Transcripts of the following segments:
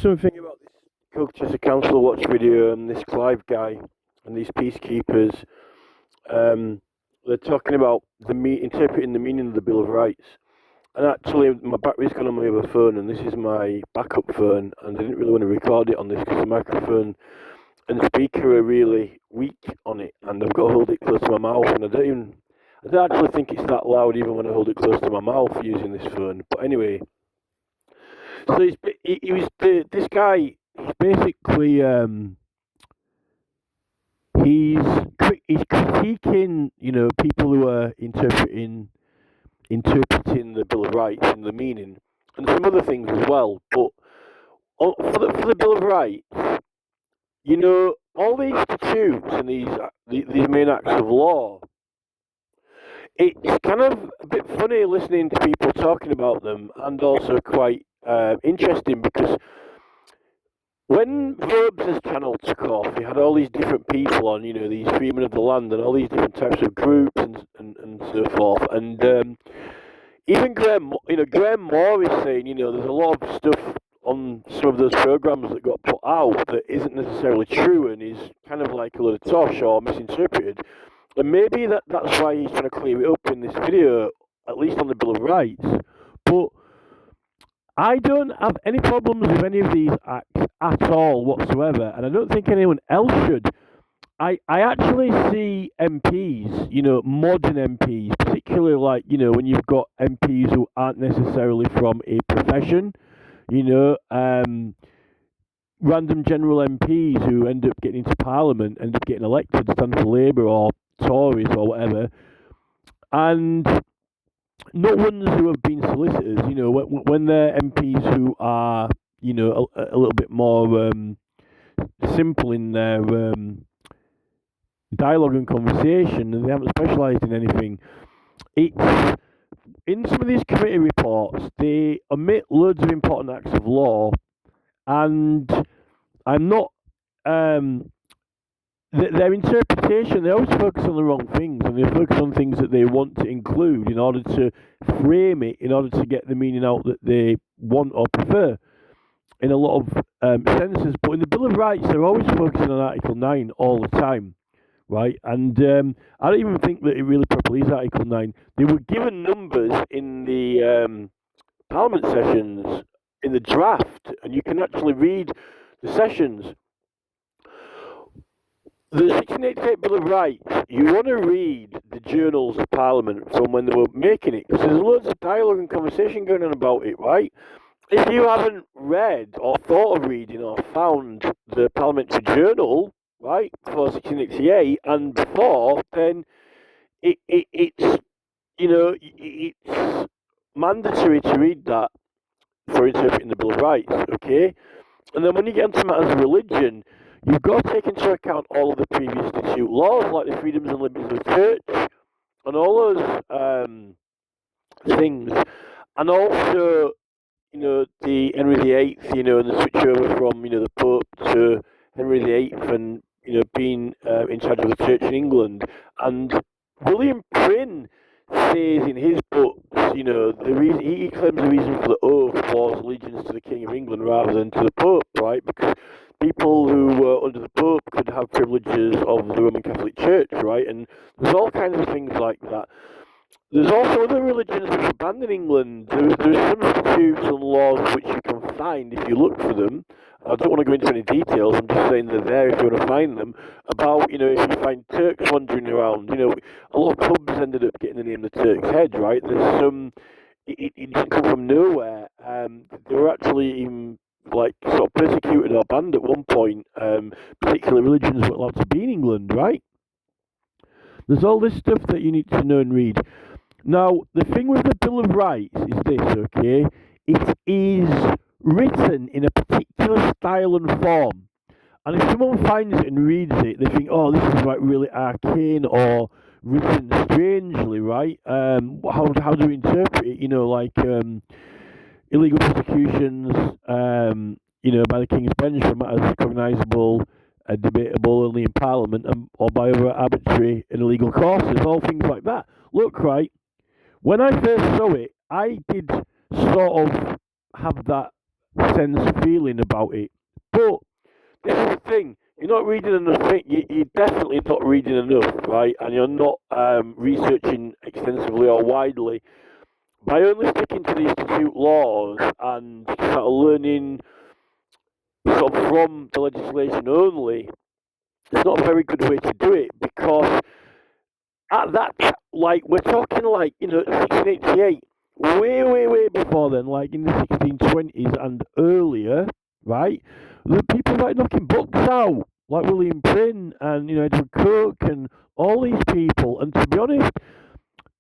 something about this Colchester Council Watch video and this Clive guy and these peacekeepers. They're talking about interpreting the meaning of the Bill of Rights. And actually, my battery's gone on my other phone, and this is my backup phone, and I didn't really want to record it on this because the microphone and the speaker are really weak on it, and I've got to hold it close to my mouth, and I don't actually think it's that loud even when I hold it close to my mouth using this phone. But anyway, so this guy. He's basically he's critiquing, people who are interpreting the Bill of Rights and the meaning, and some other things as well. But for the Bill of Rights, all these statutes and these main acts of law, it's kind of a bit funny listening to people talking about them, and also quite interesting because when Verbs' channel took off, he had all these different people on, these freemen of the land and all these different types of groups and so forth. And even Graham Moore is saying, there's a lot of stuff on some of those programs that got put out that isn't necessarily true and is kind of like a load of tosh or misinterpreted. And maybe that's why he's trying to clear it up in this video, at least on the Bill of Rights. But I don't have any problems with any of these acts at all whatsoever, and I don't think anyone else should. I actually see MPs, modern MPs, particularly like, when you've got MPs who aren't necessarily from a profession, random general MPs who end up getting into Parliament, end up getting elected, stand for Labour or Tories or whatever, and not ones who have been solicitors, when they're MPs who are, a little bit more simple in their dialogue and conversation, and they haven't specialised in anything. It's in some of these committee reports, they omit loads of important acts of law, and I'm not. Their interpretation, they always focus on the wrong things, and they focus on things that they want to include in order to frame it, in order to get the meaning out that they want or prefer in a lot of senses. But in the Bill of Rights, they're always focusing on Article 9 all the time, right? And I don't even think that it really properly is Article 9. They were given numbers in the Parliament sessions in the draft, and you can actually read the sessions. The 1688 Bill of Rights, you want to read the journals of Parliament from when they were making it, because there's loads of dialogue and conversation going on about it, right? If you haven't read or thought of reading or found the Parliamentary Journal, right, for 1688 and before, then it's mandatory to read that for interpreting the Bill of Rights, okay? And then when you get into matters of religion, you've got to take into account all of the previous statute laws, like the freedoms and liberties of the church, and all those things. And also, the Henry VIII, and the switchover from, the Pope to Henry VIII and, being in charge of the church in England. And William Prynne says in his books, the reason he claims the reason for the oath was allegiance to the King of England rather than to the Pope, right? Because people who were under the Pope could have privileges of the Roman Catholic Church, right? And there's all kinds of things like that. There's also other religions which are banned in England. There's some statutes and laws which you can find if you look for them. I don't want to go into any details, I'm just saying they're there if you want to find them. About, if you find Turks wandering around, a lot of clubs ended up getting the name the Turk's Head, right? There's some, it didn't come from nowhere. They were actually even, sort of persecuted or banned at one point. Particular religions weren't allowed to be in England, right? There's all this stuff that you need to know and read. Now, the thing with the Bill of Rights is this, okay? It is written in a particular style and form. And if someone finds it and reads it, they think, oh, this is like really arcane or written strangely, right? How do we interpret it? Illegal prosecutions, by the King's Bench for matters cognisable, debatable only in Parliament, or by other arbitrary and illegal courses, all things like that. Look, right, when I first saw it, I did sort of have that sense feeling about it. But this is the thing. You're not reading enough. You're definitely not reading enough, right? And you're not researching extensively or widely. By only sticking to the institute laws and sort of learning sort of from the legislation only, it's not a very good way to do it because at that, like, we're talking like, 1688, way, way, way before then, like in the 1620s and earlier, right? The people like knocking books out, like William Prynne and, Edward Coke and all these people. And to be honest,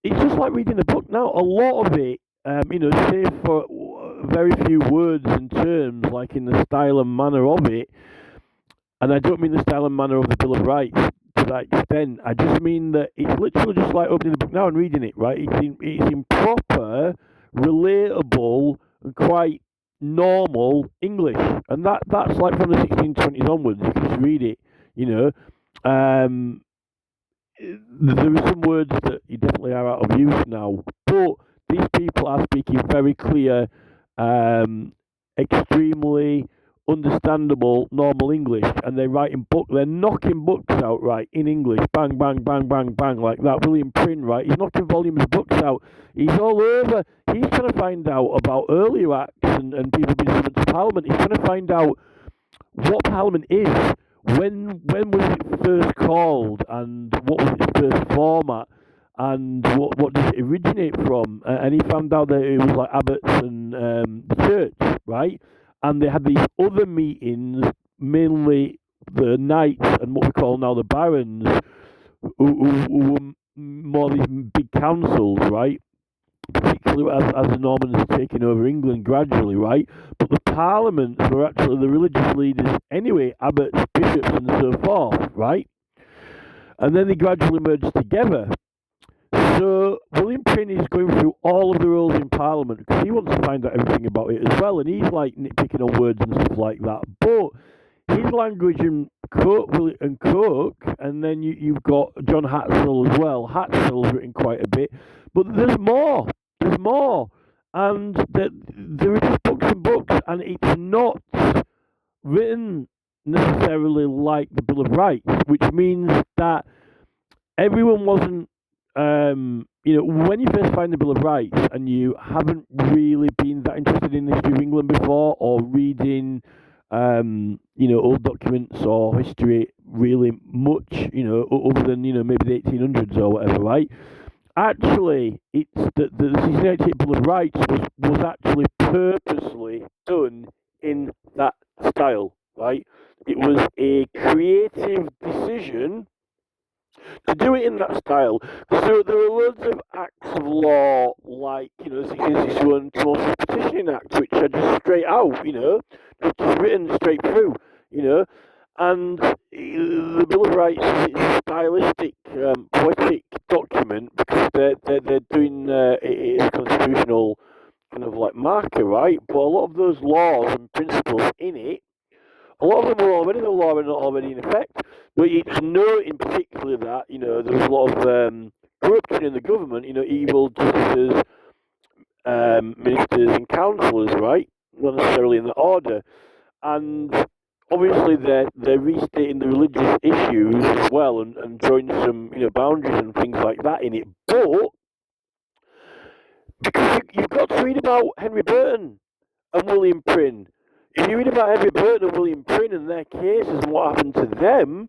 it's just like reading a book now. A lot of it, save for very few words and terms, like in the style and manner of it, and I don't mean the style and manner of the Bill of Rights to that extent. I just mean that it's literally just like opening the book now and reading it, right? It's in proper, relatable, and quite normal English. And that's like from the 1620s onwards. You can just read it, you know. Um, there are some words that you definitely are out of use now, but these people are speaking very clear, extremely understandable normal English, and they're knocking books out right in English, bang, bang, bang, bang, bang, like that. William Prynne, right? He's knocking volumes of books out. He's all over. He's trying to find out about earlier acts and people being summoned to Parliament. He's trying to find out what Parliament is. When was it first called, and what was its first format, and what does it originate from? And he found out that it was like abbots and the church, right? And they had these other meetings, mainly the knights and what we call now the barons, who were more these big councils, right? Particularly as the Normans are taking over England gradually, right? But the parliaments were actually the religious leaders anyway, abbots, bishops, and so forth, right? And then they gradually merged together. So William Prynne is going through all of the roles in Parliament because he wants to find out everything about it as well, and he's like nitpicking on words and stuff like that. But his language and Coke, and then you've got John Hatzel as well. Hatzel's written quite a bit, but there's more. There's more, and there are just books and books, and it's not written necessarily like the Bill of Rights, which means that everyone wasn't. When you first find the Bill of Rights and you haven't really been that interested in the history of England before, or reading, old documents or history really much, other than, maybe the 1800s or whatever, right? Actually, it's the 1688 Bill of Rights was actually purposely done in that style, right? It was a creative decision to do it in that style. So there are loads of acts of law, like, 1661 Torture Petitioning Act, which are just straight out, just written straight through, and the Bill of Rights is a stylistic, poetic document because they're doing it as a constitutional kind of like marker, right? But a lot of those laws and principles in it, a lot of them were already the law and not already in effect. But it's noting particularly that, there was a lot of corruption in the government, evil justices, ministers and councillors, right? Not necessarily in that order. And obviously they're restating the religious issues as well and drawing some, boundaries and things like that in it. But because you've got to read about Henry Burton and William Prynne. If you read about Henry Burton and William Prynne and their cases and what happened to them,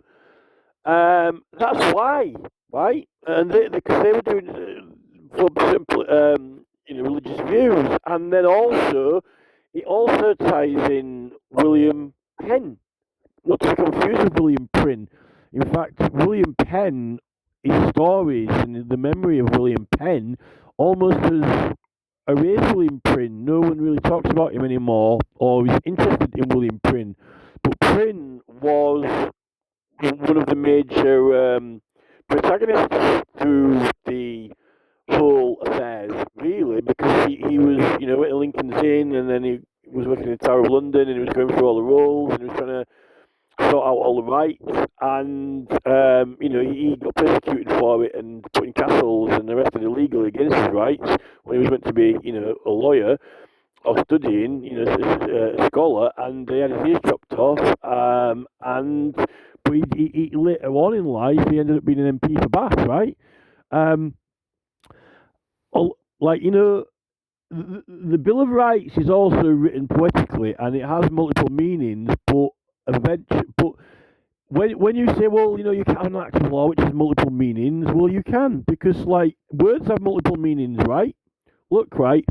that's why, right? And because they were doing for simple, religious views, and then also it also ties in William Penn, not to be confused with William Prynne. In fact, William Penn, his stories and the memory of William Penn almost has erased William Prynne. No one really talks about him anymore or is interested in William Prynne. But Prynne was one of the major protagonists through the whole affairs, really, because he was, at Lincoln's Inn, and then he was working in the Tower of London, and he was going through all the roles, and he was trying to sort out all the rights, and, he got persecuted for it and put in castles and arrested illegally against his rights when he was meant to be, a lawyer. or studying, as a scholar, and he had his ears chopped off, but he later on in life he ended up being an MP for Bath, right? Um, like the Bill of Rights is also written poetically, and it has multiple meanings, but when you say, well, you can't have an act of law which has multiple meanings, well, you can, because like words have multiple meanings, right? Look, right.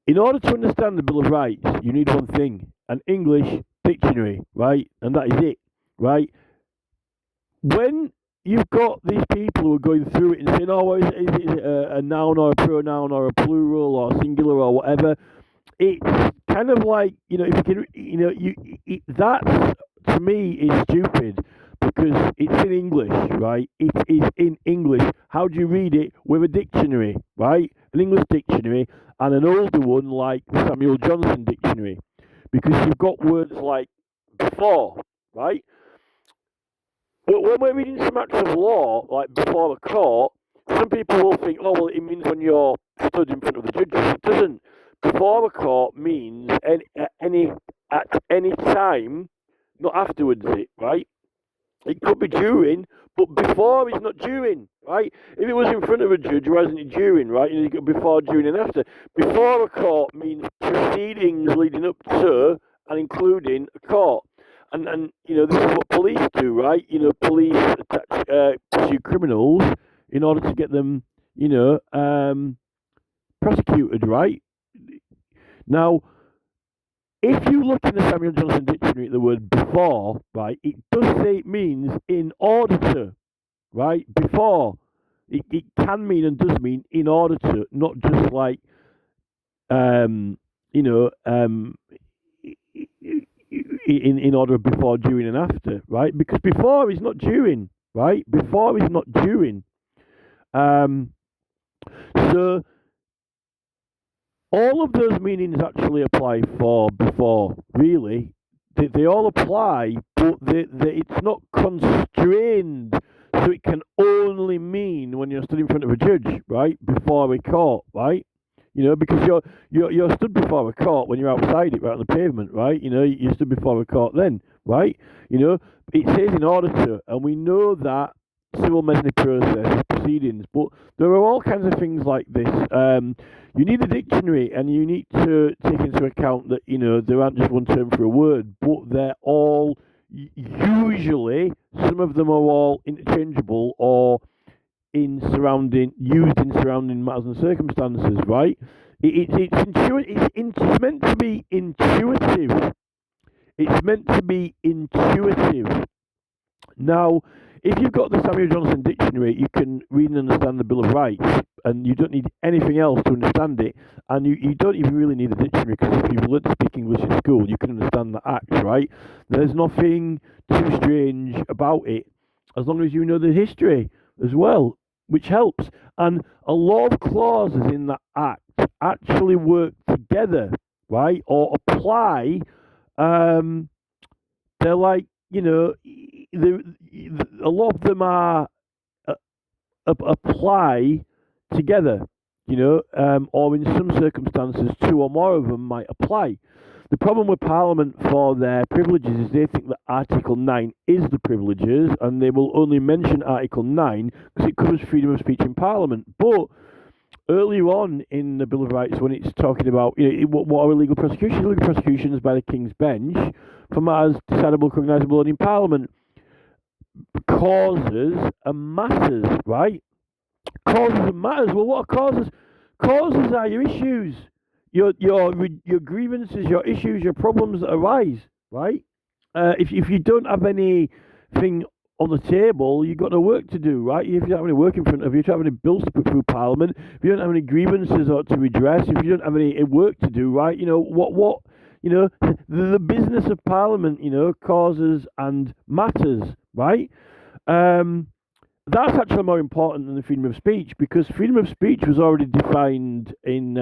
In order to understand the Bill of Rights, you need one thing: an English dictionary, right? And that is it, right? When you've got these people who are going through it and saying, "Oh, well, is it a noun or a pronoun or a plural or singular or whatever?" It's kind of like, if you can, that to me is stupid because it's in English, right? It is in English. How do you read it? With a dictionary, right? An English dictionary and an older one like the Samuel Johnson dictionary, because you've got words like before, right? But when we're reading some acts of law, like before a court, some people will think, oh, well, it means when you're stood in front of the judges. It doesn't. Before a court means at any time, not afterwards, right? It could be during, but before is not during, right? If it was in front of a judge, why isn't it during, right? You got before, during, and after. Before a court means proceedings leading up to and including a court. And this is what police do, right? Police pursue criminals in order to get them, prosecuted, right? Now, if you look in the Samuel Johnson dictionary at the word before, right, it does say it means in order to, right? Before. It can mean and does mean in order to, not just like, um, you know, um, in order of before, during, and after, right? Because before is not during, right? Before is not during. Um, so all of those meanings actually apply for before, really. They all apply, but it's not constrained, so it can only mean when you're stood in front of a judge, right? Before a court, right? Because you're stood before a court when you're outside it, right on the pavement, right? You stood before a court then, right? It says in order to, and we know that civil mesne process proceedings, but there are all kinds of things like this. You need a dictionary, and you need to take into account that there aren't just one term for a word, but they're all usually, some of them are all interchangeable or used in surrounding matters and circumstances, right? It's meant to be intuitive. It's meant to be intuitive. Now, if you've got the Samuel Johnson dictionary, you can read and understand the Bill of Rights, and you don't need anything else to understand it. And you don't even really need a dictionary, because if you've learned to speak English at school, you can understand the acts, right? There's nothing too strange about it, as long as you know the history as well, which helps. And a lot of clauses in that act actually work together, right? Or apply. They're like, a lot of them are apply together, or in some circumstances, two or more of them might apply. The problem with Parliament for their privileges is they think that Article 9 is the privileges, and they will only mention Article 9 because it covers freedom of speech in Parliament. But earlier on in the Bill of Rights, when it's talking about what are illegal prosecutions, illegal prosecutions by the King's Bench for matters decidable, cognisable, and in Parliament, causes and matters, right? Causes and matters. Well, what are causes? Causes are your issues, your grievances, your issues, your problems that arise, right? If you don't have anything on the table, you've got no work to do, right? If you don't have any work in front of you, if you don't have any bills to put through Parliament, if you don't have any grievances or to redress, if you don't have any work to do, right? The business of Parliament, causes and matters, right? That's actually more important than the freedom of speech, because freedom of speech was already defined in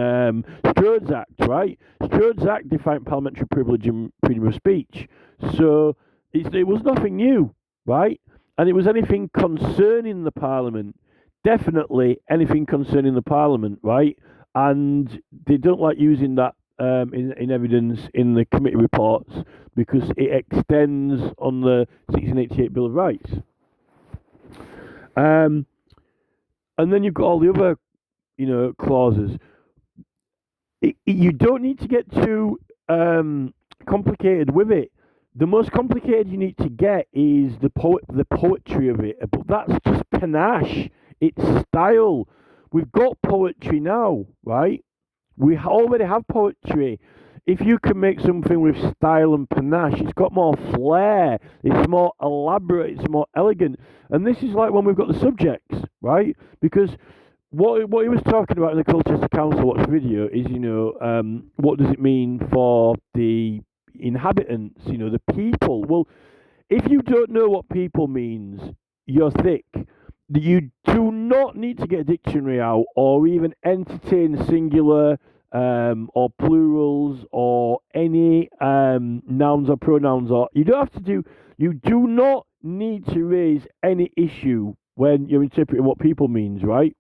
Strode's Act, right? Strode's Act defined parliamentary privilege and freedom of speech. So it was nothing new, right? And it was anything concerning the Parliament. Definitely anything concerning the Parliament, right? and they don't like using that in evidence in the committee reports because it extends on the 1688 Bill of Rights. And then you've got all the other, clauses. You don't need to get too complicated with it. The most complicated you need to get is the poetry of it, but that's just panache. It's style. We've got poetry now, right? We already have poetry. If you can make something with style and panache, it's got more flair, it's more elaborate, it's more elegant. And this is like when we've got the subjects, right? Because what he was talking about in the Colchester Council Watch video is, what does it mean for the inhabitants, the people? Well, if you don't know what people means, you're thick. You do not need to get a dictionary out or even entertain singular or plurals or any nouns or pronouns. Or you don't have to do. You do not need to raise any issue when you're interpreting what people means, right?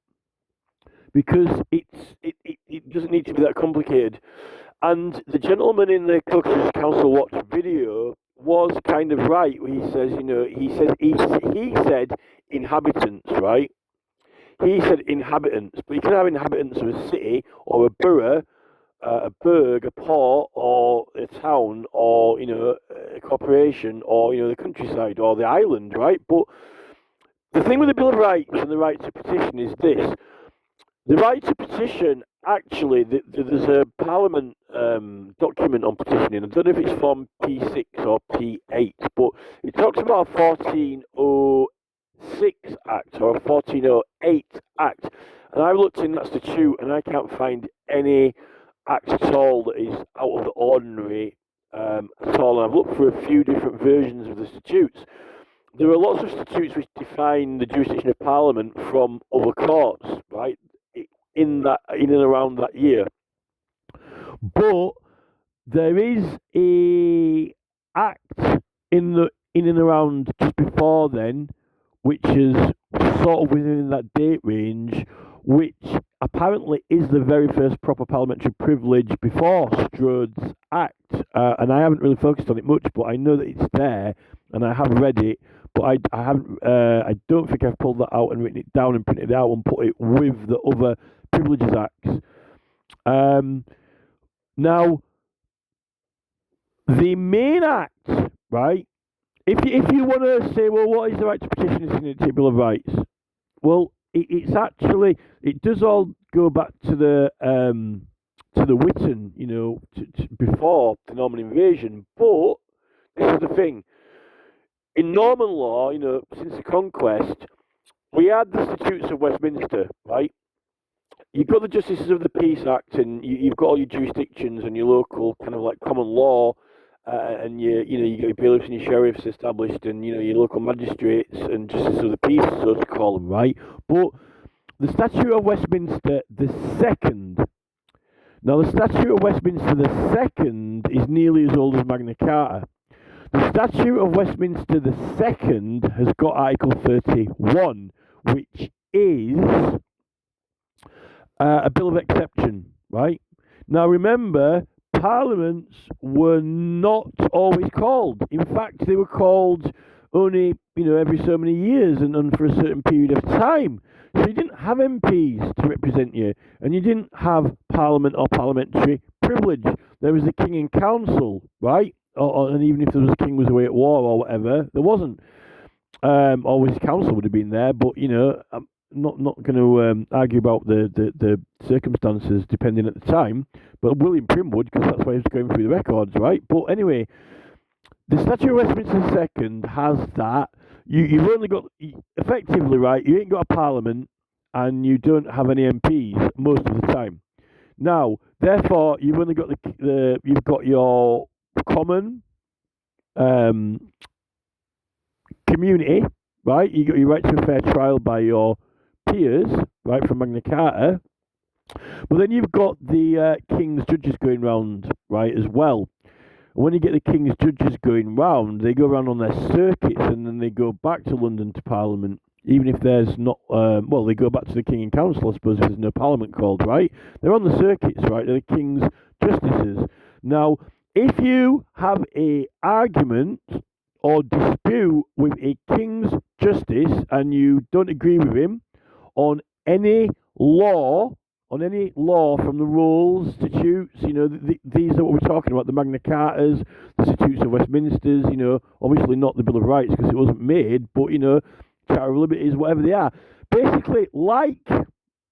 Because it doesn't need to be that complicated. And the gentleman in the Colchester Council Watch video was kind of right. He says, he said inhabitants, right? He said inhabitants, but you can have inhabitants of a city or a borough, a burg, a port, or a town, or a corporation, or the countryside, or the island, right? But the thing with the Bill of Rights and the right to petition is this: the right to petition. Actually, there's a Parliament document on petitioning. I don't know if it's Form P6 or P8, but it talks about a 1406 Act or a 1408 Act. And I've looked in that statute and I can't find any act at all that is out of the ordinary at all. And I've looked for a few different versions of the statutes. There are lots of statutes which define the jurisdiction of Parliament from other courts, right? In and around that year, but there is a act in and around just before then, which is sort of within that date range, which apparently is the very first proper parliamentary privilege before Strode's Act, and I haven't really focused on it much, but I know that it's there, and I have read it. But I haven't. I don't think I've pulled that out and written it down and printed it out and put it with the other Privileges Acts. Now, the main act, right? If you want to say, well, what is the right to petition in the Bill of Rights? Well, it's actually, it does all go back to the Witan, before the Norman invasion. But this is the thing: in Norman law, since the conquest, we had the Statutes of Westminster, right? You've got the Justices of the Peace Act, and you've got all your jurisdictions and your local kind of like common law, and you got your bailiffs and your sheriffs established, and your local magistrates and Justices of the Peace, so to call them, right? But the Statute of Westminster the Second. Now, the Statute of Westminster the Second is nearly as old as Magna Carta. The Statute of Westminster the Second has got Article 31, which is a bill of exception, right? Now, remember, parliaments were not always called. In fact, they were called only, every so many years and for a certain period of time. So you didn't have MPs to represent you, and you didn't have parliament or parliamentary privilege. There was the king and council, right? And even if the king was away at war or whatever, there wasn't. Always council would have been there, but I'm not going to argue about the circumstances depending at the time. But William Prim would, because that's why he was going through the records, right? But anyway, the Statute of Westminster Second has that. You've only got, effectively, right, you ain't got a parliament and you don't have any MPs most of the time. Now, therefore, you've only got you've got your common community, right? You got your right to a fair trial by your peers, right, from Magna Carta. But then you've got the king's judges going round, right, as well. When you get the king's judges going round, they go around on their circuits and then they go back to London to Parliament. even if there's not, well, they go back to the King and Council, I suppose, if there's no Parliament called, right? They're on the circuits, right? They're the King's justices. Now, if you have a argument or dispute with a King's justice and you don't agree with him on any law, from the rules, statutes, these are what we're talking about, the Magna Cartas, the Statutes of Westminsters, obviously not the Bill of Rights because it wasn't made, but, Charter of Liberties, whatever they are. Basically, like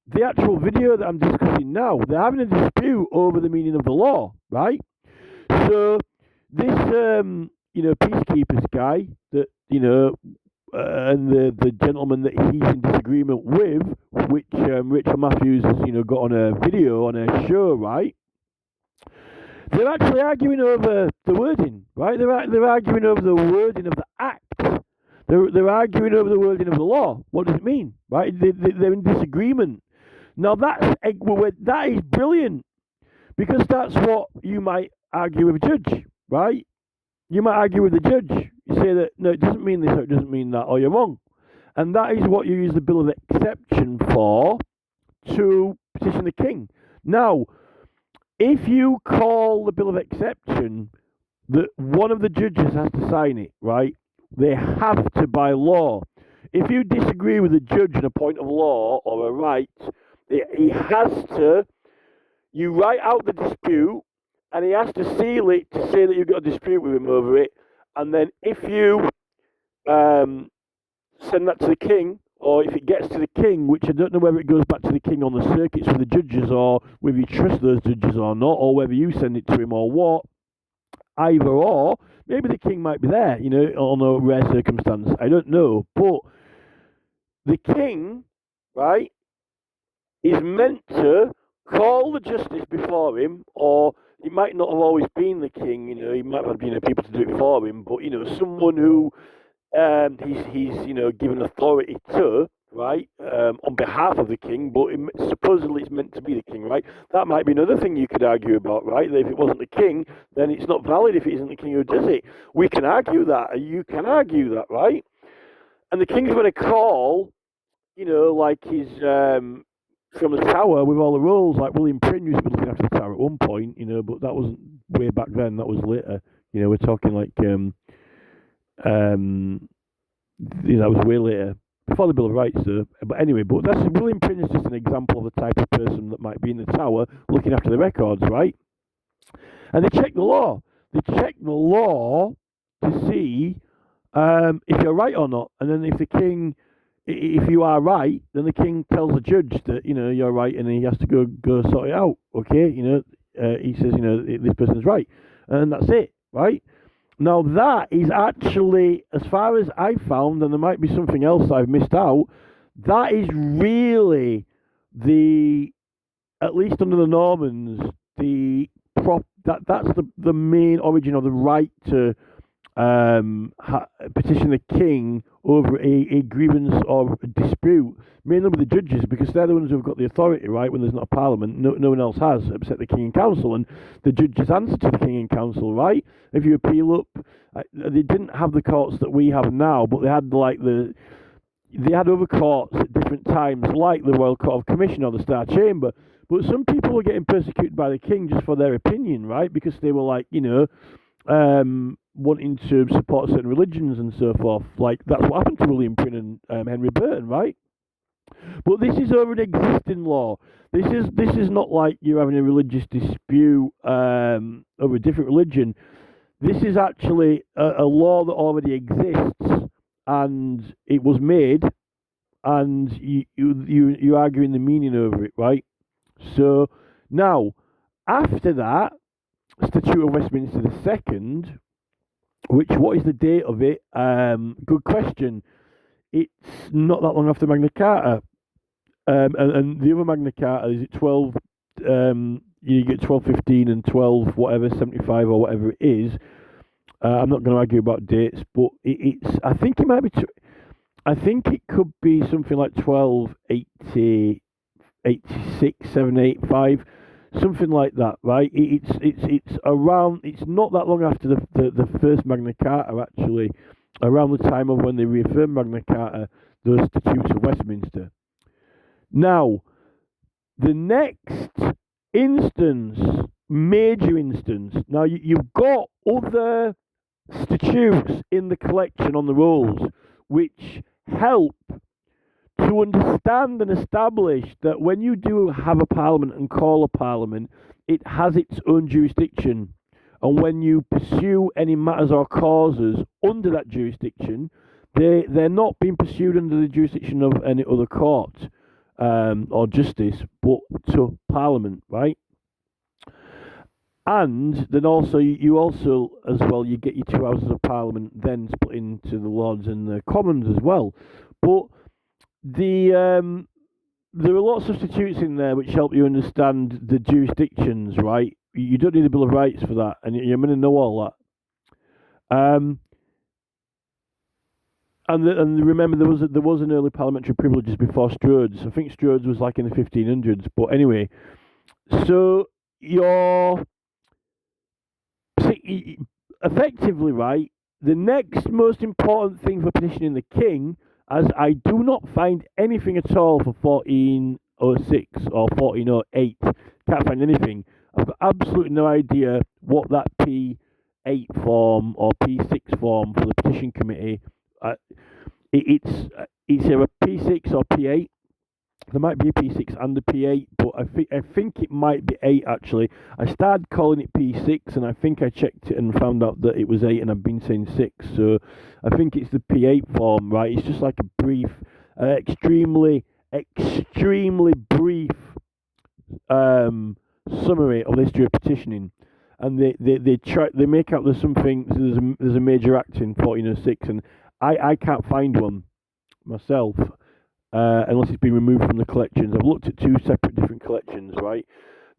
the actual video that I'm discussing now, they're having a dispute over the meaning of the law, right? So, this, Peacekeepers guy that, and the gentleman that he's in disagreement with, which Rachel Matthews has, got on a video on a show, right? They're actually arguing over the wording, right? They're arguing over the wording of the act. They're arguing over the wording of the law. What does it mean, right? They're in disagreement. Now that is brilliant, because that's what you might argue with a judge, right? You might argue with the judge. You say that, no, it doesn't mean this or it doesn't mean that, or you're wrong. And that is what you use the Bill of Exception for, to petition the King. Now, if you call the Bill of Exception that one of the judges has to sign it, right? They have to by law. If you disagree with a judge on a point of law or a right, he has to, you write out the dispute, and he has to seal it to say that you've got a dispute with him over it. And then if you send that to the King, or if it gets to the King, which I don't know whether it goes back to the King on the circuits with the judges, or whether you trust those judges or not, or whether you send it to him or what, either or, maybe the King might be there, on a rare circumstance. I don't know. But the King, right, is meant to call the justice before him, or it might not have always been the King, he might have had, people to do it for him, but, someone who he's given authority to, right, on behalf of the King, but supposedly it's meant to be the King, right? That might be another thing you could argue about, right? That if it wasn't the King, then it's not valid if it isn't the King who does it. We can argue that, you can argue that, right? And the King's going to call, like his, from the Tower with all the rules, like William Prynne used to be looking after the Tower at one point, but that wasn't way back then, that was later. We're talking like, that was way later, before the Bill of Rights, though. But anyway, William Prynne is just an example of the type of person that might be in the Tower looking after the records, right? And they check the law. They check the law to see if you're right or not. And then if you are right, then the King tells the judge that, you're right, and he has to go sort it out, okay? He says, this person's right. And that's it, right? Now, that is actually, as far as I've found, and there might be something else I've missed out, that is really at least under the Normans, that's the main origin of the right to petition the King over a grievance or a dispute, mainly with the judges, because they're the ones who've got the authority, right? When there's not a Parliament, no one else has except the King and Council, and the judges answer to the King and Council, right? If you appeal up, they didn't have the courts that we have now, but they had they had other courts at different times, like the Royal Court of Commission or the Star Chamber. But some people were getting persecuted by the King just for their opinion, right? Because they were like, wanting to support certain religions and so forth. Like, that's what happened to William Prynne and Henry Burton, right? But this is over an existing law. This is not like you're having a religious dispute over a different religion. This is actually a law that already exists, and it was made, and you're arguing the meaning over it, right? So now, after that, Statute of Westminster II, what is the date of it? Good question. It's not that long after Magna Carta. And the other Magna Carta, is it 12, you get 1215 and 12 whatever, 75 or whatever it is. I'm not going to argue about dates, but it's, I think it might be, I think it could be something like 1280, 86, 785, something like that, right? It's around, it's not that long after the first Magna Carta, actually, around the time of when they reaffirmed Magna Carta. those statutes of Westminster. Now, the next instance, major instance, now you've got other statutes in the collection on the rolls which help to understand and establish that when you do have a parliament and call a parliament, it has its own jurisdiction. And when you pursue any matters or causes under that jurisdiction, they're not being pursued under the jurisdiction of any other court or justice, but to Parliament, right? And then also you also as well you get your two houses of Parliament then split into the Lords and the Commons as well. But there are lots of statutes in there which help you understand the jurisdictions, right? You don't need a Bill of Rights for that, and you're going to know all that. And remember, there was an early parliamentary privileges before Strode's. I think Strode's was like in the 1500s. But anyway, so you're effectively right. The next most important thing for petitioning the king, as I do not find anything at all for 1406 or 1408, can't find anything. I've got absolutely no idea what that P8 form or P6 form for the petition committee. It's either a P6 or P8. There might be a P6 and a P8, but I think it might be 8 actually. I started calling it P6, and I think I checked it and found out that it was 8, and I've been saying 6. So I think it's the P8 form, right? It's just like a brief, extremely brief summary of the history of petitioning. And they make out there's something. There's a major act in 1406, and I can't find one myself. Unless it's been removed from the collections. I've looked at two separate different collections, right?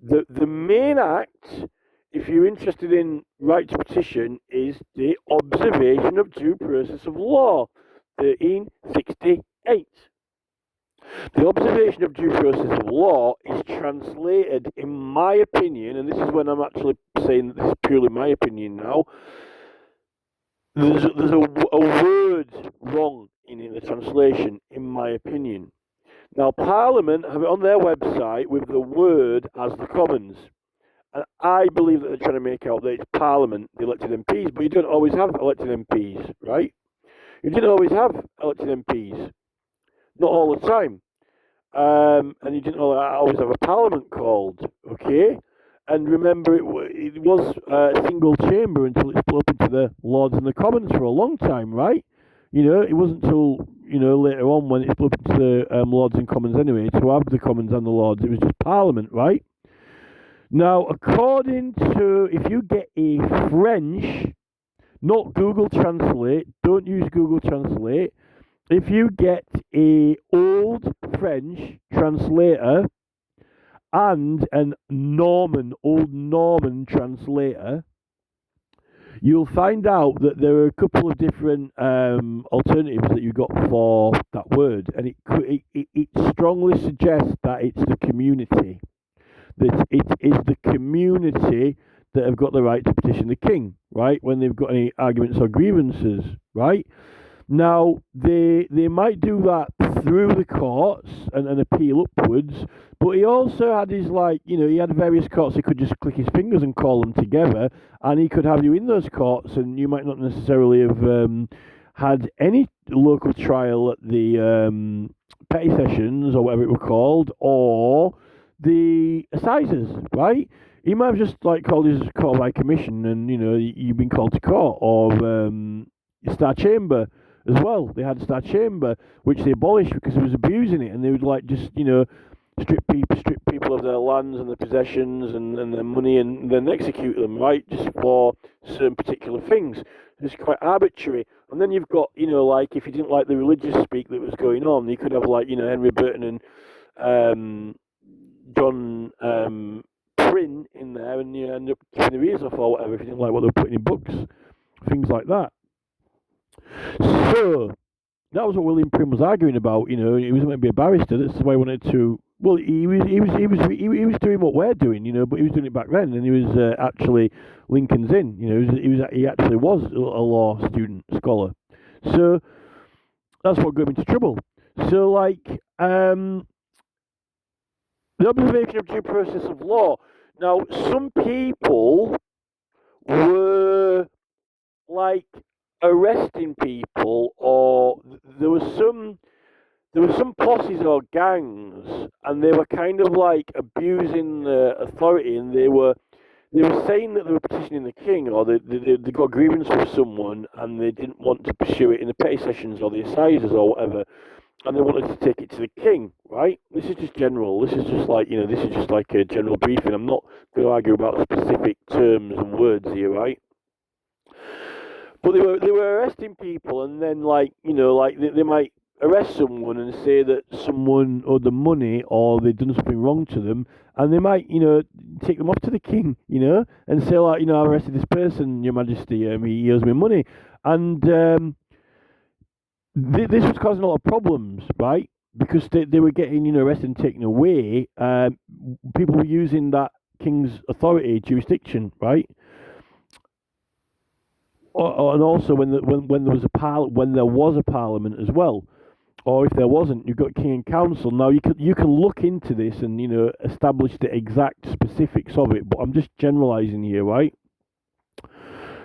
The main act, if you're interested in right to petition, is the Observation of Due Process of Law, 1368. The Observation of Due Process of Law is translated, in my opinion, and this is when I'm actually saying that this is purely my opinion now, there's a word wrong in the translation, in my opinion. Now, Parliament have it on their website with the word as the Commons. And I believe that they're trying to make out that it's Parliament, the elected MPs, but you don't always have elected MPs, right? You didn't always have elected MPs. Not all the time. And you didn't always have a Parliament called, okay? And remember, it was a single chamber until it split up into the Lords and the Commons for a long time, right? You know, it wasn't until, later on when it split up into the Lords and Commons anyway, to have the Commons and the Lords, it was just Parliament, right? Now, according to, if you get a French, not Google Translate, don't use Google Translate, if you get a old French translator, and an old Norman translator, you'll find out that there are a couple of different alternatives that you got for that word, and it strongly suggests that it's the community, that it is the community that have got the right to petition the king, right, when they've got any arguments or grievances, right? Now, they might do that through the courts and appeal upwards, but he also had his, he had various courts he could just click his fingers and call them together, and he could have you in those courts, and you might not necessarily have had any local trial at the petty sessions, or whatever it were called, or the assizes, right? He might have just, called his court by commission, and, you've been called to court, or Star Chamber as well. They had Star Chamber, which they abolished because he was abusing it, and they would strip people of their lands and their possessions and their money, and then execute them, right, just for certain particular things. It's quite arbitrary. And then you've got, if you didn't like the religious speak that was going on, you could have Henry Burton and John Prynne in there, and you end up keeping the ears off or whatever if you didn't like what they were putting in books, things like that. So that was what William Prynne was arguing about. He was meant to be a barrister. That's why he wanted to. Well, he was doing what we're doing, but he was doing it back then, and he was actually Lincoln's Inn. He actually was a law student, scholar. So that's what got him into trouble. So, like, the observation of due process of law. Now, some people were like arresting people, or there were some posses or gangs, and they were kind of like abusing the authority, and they were saying that they were petitioning the king, or they got a grievance with someone, and they didn't want to pursue it in the petty sessions or the assizes or whatever, and they wanted to take it to the king, right? This is just general. This is just like, this is just like a general briefing. I'm not going to argue about specific terms and words here, right? But they were arresting people, and then like they might arrest someone and say that someone owed them money or they'd done something wrong to them, and they might take them off to the king, and say like, I've arrested this person, Your Majesty, he owes me money, and this was causing a lot of problems, right? Because they were getting arrested and taken away. People were using that king's authority jurisdiction, right? And also when there was when there was a parliament as well, or if there wasn't, you've got king and council. Now you can look into this and establish the exact specifics of it, but I'm just generalising here, right?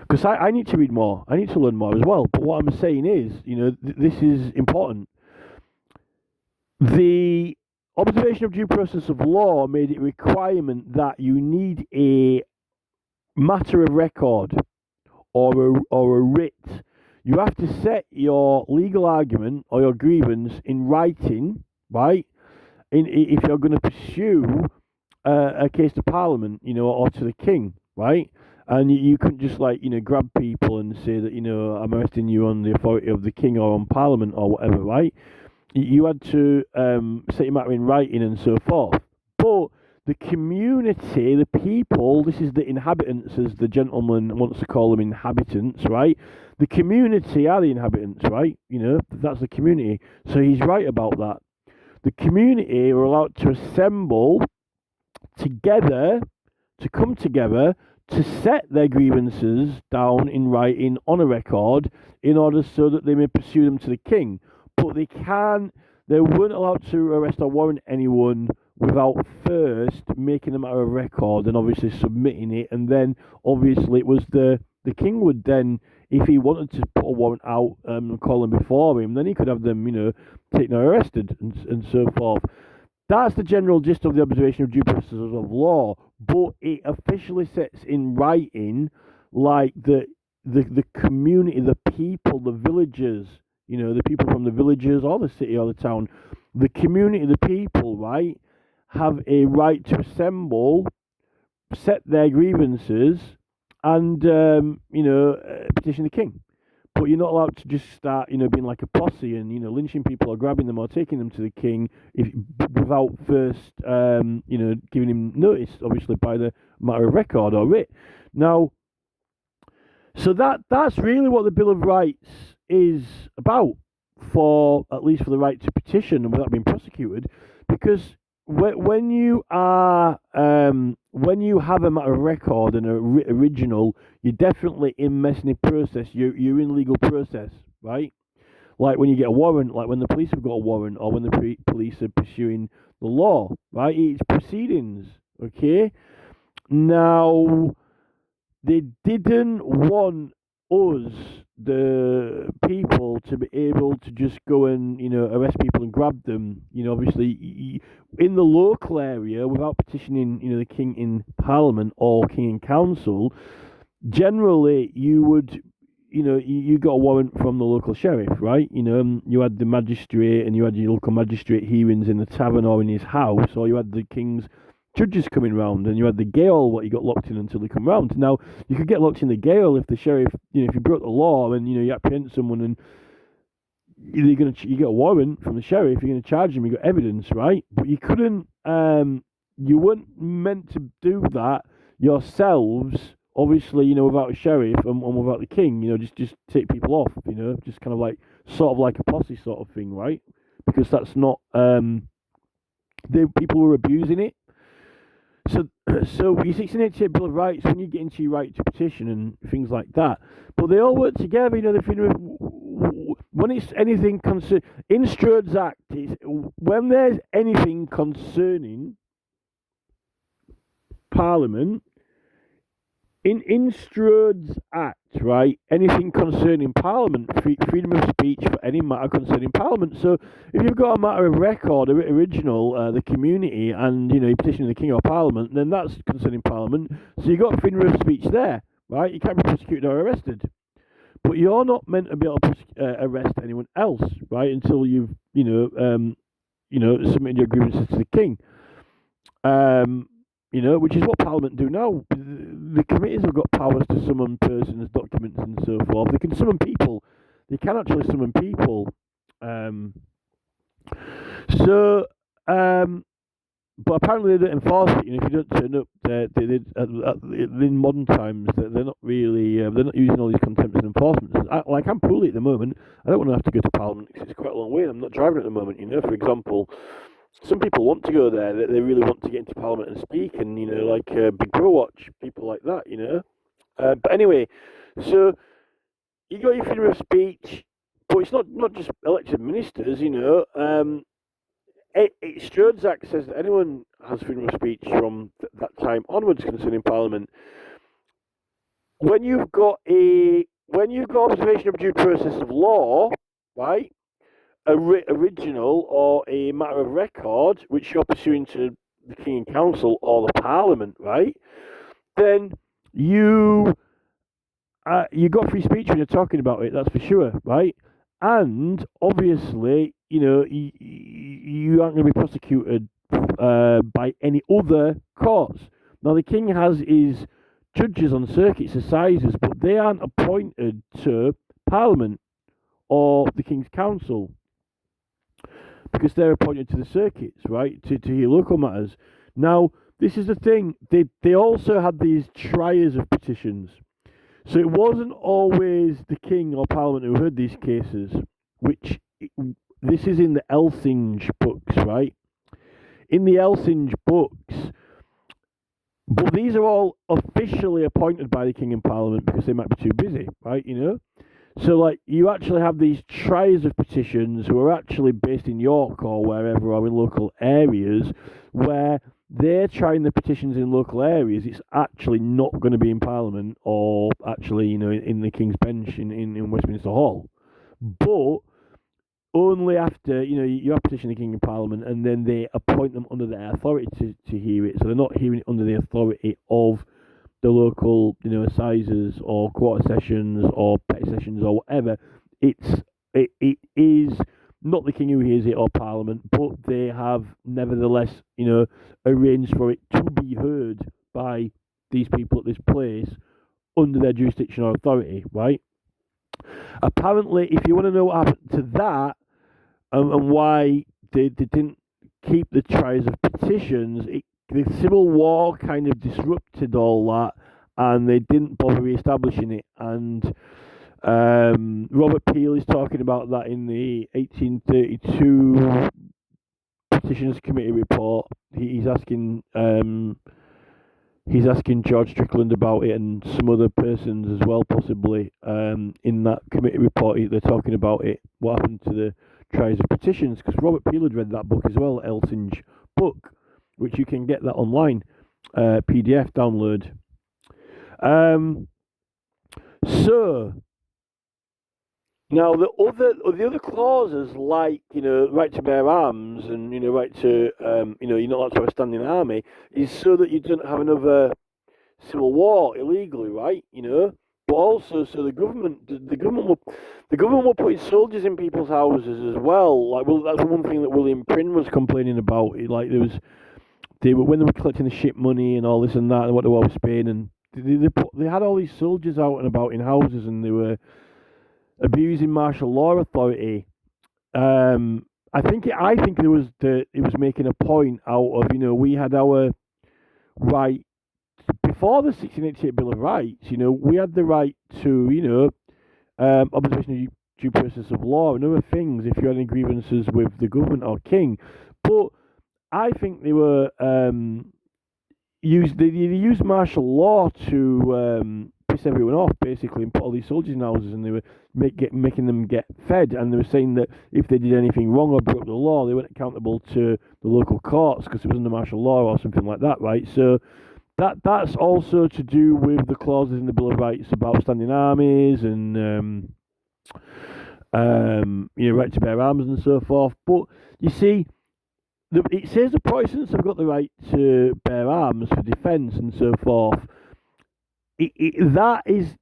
Because I need to read more, I need to learn more as well. But what I'm saying is, this is important. The observation of due process of law made it a requirement that you need a matter of record or a writ. You have to set your legal argument or your grievance in writing, right? If you're going to pursue a case to Parliament, or to the King, right? And you couldn't just like grab people and say that I'm arresting you on the authority of the King or on Parliament or whatever, right? You had to set your matter in writing and so forth. But the community, the people, this is the inhabitants, as the gentleman wants to call them, inhabitants, right? The community are the inhabitants, right? That's the community. So he's right about that. The community are allowed to assemble together, to come together, to set their grievances down in writing on a record in order so that they may pursue them to the king. But they weren't allowed to arrest or warrant anyone without first making a matter of record and obviously submitting it. And then obviously it was the king would then, if he wanted to put a warrant out and call them before him, then he could have them, taken or arrested and so forth. That's the general gist of the observation of due process of law, but it officially sets in writing like the community, the people, the villagers, the people from the villages or the city or the town, the community, the people, right, have a right to assemble, set their grievances, and petition the king. But you're not allowed to just start, being like a posse and lynching people or grabbing them or taking them to the king without first, giving him notice, obviously by the matter of record or writ. Now, so that's really what the Bill of Rights is about, for at least for the right to petition without being prosecuted, because when you have a matter of record and original, you're definitely in messing process. You're in legal process, right? Like when you get a warrant, like when the police have got a warrant, or when the police are pursuing the law, right? It's proceedings, okay? Now, they didn't want us, the people, to be able to just go and arrest people and grab them. Obviously in the local area without petitioning the king in Parliament or king in council. Generally, you would. You got a warrant from the local sheriff, right? You had the magistrate and you had your local magistrate hearings in the tavern or in his house, or you had the king's judges coming round, and you had the gaol, what you got locked in until they come round. Now, you could get locked in the gaol if the sheriff, if you broke the law and you apprehend someone and you get a warrant from the sheriff, you're gonna charge them, you got evidence, right? But you couldn't, you weren't meant to do that yourselves. Obviously, without a sheriff and without the king, just take people off, just kind of like sort of like a posse sort of thing, right? Because that's not the people were abusing it. So your 1688 Bill of Rights, when you get into your right to petition and things like that, but they all work together. The freedom of when it's anything in Strode's Act, when there's anything concerning Parliament, in Strode's Act, right, anything concerning Parliament, freedom of speech for any matter concerning Parliament. So if you've got a matter of record, original, the community, and you're petitioning the King or Parliament, then that's concerning Parliament. So you've got freedom of speech there, right? You can't be prosecuted or arrested. But you're not meant to be able to arrest anyone else, right? Until you've, submitted your grievances to the king. Which is what Parliament do now. The committees have got powers to summon persons, documents, and so forth. They can summon people. They can actually summon people. But apparently they don't enforce it. If you don't turn up, in modern times, they're not really, they're not using all these contempt and enforcements. I'm poorly at the moment. I don't want to have to go to Parliament because it's quite a long way. And I'm not driving at the moment. For example, some people want to go there. They really want to get into Parliament and speak, and Big Brother Watch, people like that. But anyway, so you got your freedom of speech, but it's not just elected ministers. Strode's Act says that anyone has freedom of speech from that time onwards concerning Parliament. When you've got observation of due process of law, right, original or a matter of record, which you're pursuing to the King and Council or the Parliament, right, then you got free speech when you're talking about it. That's for sure, right? And obviously, you aren't going to be prosecuted by any other courts. Now, the king has his judges on circuits, assizes, but they aren't appointed to Parliament or the King's Council because they're appointed to the circuits, right, to hear local matters. Now, this is the thing. They also had these triers of petitions. So it wasn't always the King or Parliament who heard these cases, which this is in the Elsinge books, right? In the Elsinge books, but these are all officially appointed by the King and Parliament because they might be too busy, right? So, you actually have these triers of petitions who are actually based in York or wherever, or in local areas, where they're trying the petitions in local areas. It's actually not going to be in Parliament or actually, in the King's Bench in Westminster Hall. But only after, you have petitioned the King and Parliament, and then they appoint them under their authority to hear it. So they're not hearing it under the authority of the local, assizes or quarter sessions or petty sessions or whatever. It is not the King who hears it or Parliament, but they have nevertheless, arranged for it to be heard by these people at this place under their jurisdiction or authority, right? Apparently, if you want to know what happened to that and why they didn't keep the trials of petitions, the Civil War kind of disrupted all that, and they didn't bother re-establishing it. And Robert Peel is talking about that in the 1832 Petitions Committee report. He's asking George Strickland about it, and some other persons as well, possibly. In that committee report, they're talking about it. What happened to the trials of petitions? Because Robert Peel had read that book as well, Elsinge book, which you can get that online, PDF download. So now the other clauses, like right to bear arms and right to you're not allowed to have a standing army, is so that you don't have another civil war illegally, right? But also so the government will put soldiers in people's houses as well. That's one thing that William Prynne was complaining about. When they were collecting the ship money and all this and that, and what they were Spain, and they had all these soldiers out and about in houses, and they were abusing martial law authority. I think it was making a point out of we had our right before the 1688 Bill of Rights. We had the right to observation of due process of law and other things if you had any grievances with the government or king. But I think they were used martial law to piss everyone off, basically, and put all these soldiers in houses, and they were making them get fed, and they were saying that if they did anything wrong or broke the law, they weren't accountable to the local courts because it was under martial law or something like that, right? So that's also to do with the clauses in the Bill of Rights about standing armies and right to bear arms and so forth. But you see, it says the Protestants have got the right to bear arms for defence and so forth. That is